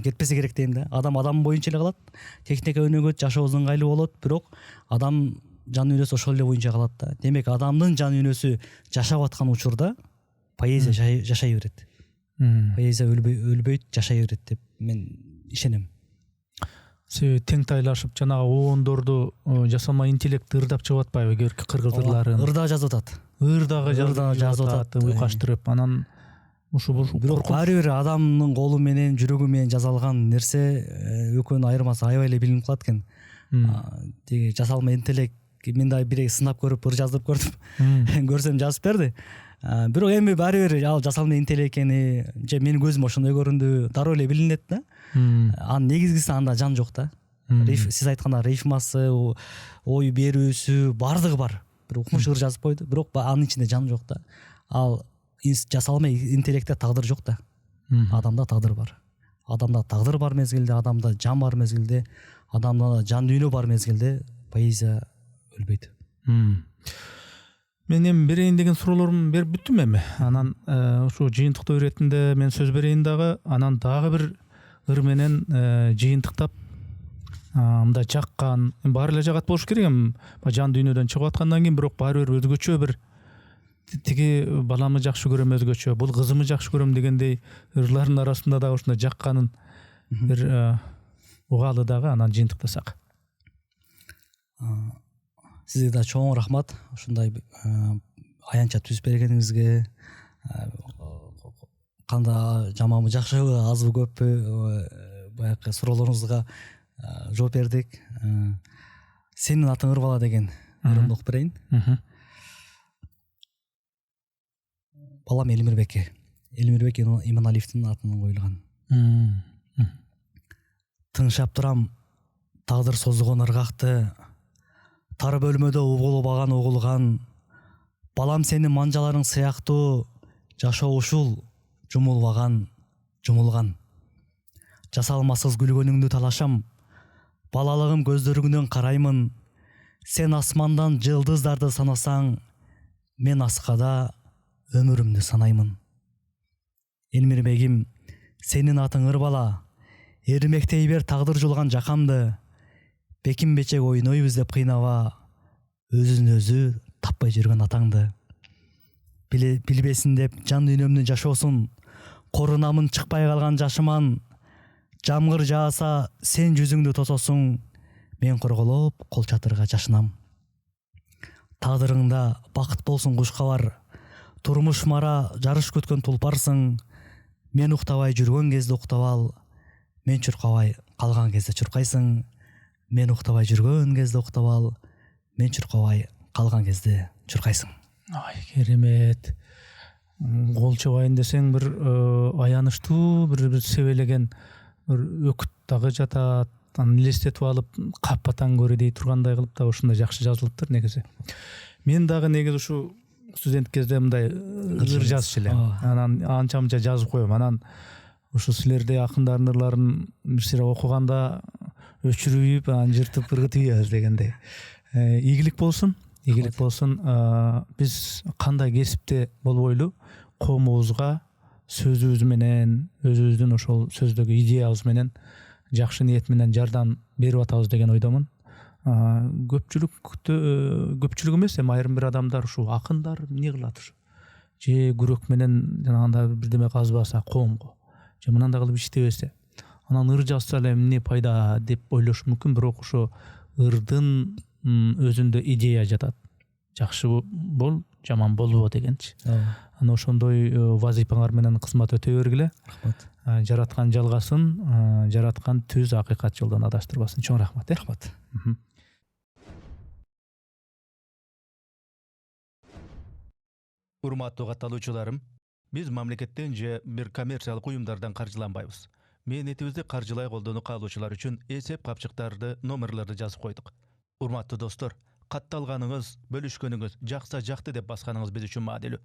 кетпесе керек дейм да. Адам боюнча эле калат. Техника өнүгөт, жашоо ыңгайлуу болот, бирок адам жан дүйнөсү ошол эле боюнча калат да. Демек адамдын жан дүйнөсү жашап аткан учурда поэзия жашай берет. Поэзия өлбөйт, жашай берет деп мен ишенем. Себеби тең тайлашып жанагы оондорду жасалма интеллект ырдап чыгып атпайбы? Кыргыз ырларын. Ырда жазып атат. Ырдагы жазып атат, уйкаштырып. Анан бирок баары бир адамдын колу менен, жүрөгү менен жазалган нерсе экөөнүн айырмасы аябай эле билинип калат экен. Тиги жасалма интеллект, мен да бир сынап көрүп ыр жаздырып көрдүм. Көрсөм жазып берди. Бирок эми баары бир ал жасалма интеллект экени, же менин көзүм ошондой көрүндү, дароо эле билинет да. Анын негизгиси анда жан жок да. Сиз айтканда рифмасы, ой берүүсү бардыгы бар. Бир укмуш ыр жазып койду, бирок анын ичинде жан жок да. Ал жасалма интеллектте тагдыр жок да. Адамда тагдыр бар. Адамда тагдыр бар мезгилде, адамда жан бар мезгилде, адамда жан дүйнө бар мезгилде поэзия өлбөйт. Мен эми берейин деген суроолорумду берип бүттүм эми. Анан ушу жыйынтыктоо иретинде мен сөз берейин дагы, анан дагы бир ыр менен жыйынтыктап мындай жаккан, баары эле жагат болуш керек эми жан дүйнөдөн чыгып аткандан кийин, бирок баары бир өзгөчө бир тиги баламы жакшы көрөм өзгөчө, бул кызымы жакшы көрөм дегендей ырлардын арасында дагы ушундай жакканын бир угалы дагы, анан жыйынтыктасак. Сизге да чоң рахмат ушундай аянтча түзүп бергениңизге. Кандай жаманбы, жакшыбы, азбы, көппү баягы суроолоруңузга жооп бердик. Сенин атың Ырбала деген ырымды окуп берейин. Балам Элмирбек Иманалиевдин атынан коюлган. Тыңшап турам тагдыр созугон ыргакты, тар бөлмөдө угулбаган угулган, балам сенин манжаларың сыяктуу, жашоо ушул жумулбаган жумулган. Жасалмасыз күлгөнүңдү талашам, балалыгым көздөрүңдөн караймын, сен асмандан жылдыздарды санасаң, мен аскада өмүрүмдү санаймын. Элмирбегим, сенин атың Ырбала, эрмектей бер тагдыр жулган жакамды, беким бечек ойнойбуз деп кыйнаба, өзүн өзү таппай жүргөн атаңды. Билбесин деп жан дүйнөмдүн жашоосун, корунамын чыкпай калган жашыман, жамгыр жааса сен жүзүңдү тососуң, мен корголоп кол чатырга жашынам. Тагдырыңда бакыт болсун кушкабар, турмуш мара жарыш күткөн тулпарсың, мен уктабай жүргөн кезде уктап ал, мен чуркабай калган кезде чуркайсың, мен уктабай жүргөн кезде уктап ал, мен чуркабай калган кезде чуркайсың. Ай, керемет. Кол чабайын десең бир аянычтуу, бир себелеген бир өкүт дагы жатат, анан элестетип алып каппатан көрө дей тургандай кылып да ушундай жакшы жазылыптыр негизи. Мен дагы негизи ушу студент кезде мындай ыр жазчу элем. Анан анча-мынча жазып коем. Анан Ошо силерде акындардын ырларын бир сыйра окуганда өчүрүп анан жыртып ыргытып дегендей. Ийгилик болсун, ийгилик болсун. Биз кандай кесипте болбойлу коомубузга сөзүбүз менен, өзүбүздүн ошол сөздөгү идеябыз менен жакшы ниет менен жардам берип атабыз деген ойдомун. Көпчүлүк эмес, эми айрым бир адамдар ушул акындар эмне кылат ушу? Же күрөк менен жанагындай бирдеме казбаса коомго, же мынандай кылып иштебесе, анан ыр жазса эле эмне пайда деп ойлошу мүмкүн, бирок ошо ырдын өзүндө идея жатат. Жакшы бол, жаман болбо дегенчи. Анан ошондой вазыйпаңар менен кызмат өтө бергиле. Рахмат. Жараткан жалгасын, жараткан түз акыйкат жолдон адаштырбасын. Чоң рахмат. Рахмат. Урматтуу катталуучуларым, биз мамлекеттен же бир коммерциялык уюмдардан каржыланбайбыз. Мээнетибизди каржылай колдонуп калуучулар үчүн эсеп капчыктарды, номерлерди жазып койдук. Урматтуу достор, катталганыңыз, бөлүшкөнүңүз, жакса жакты деп басканыңыз биз үчүн маанилүү.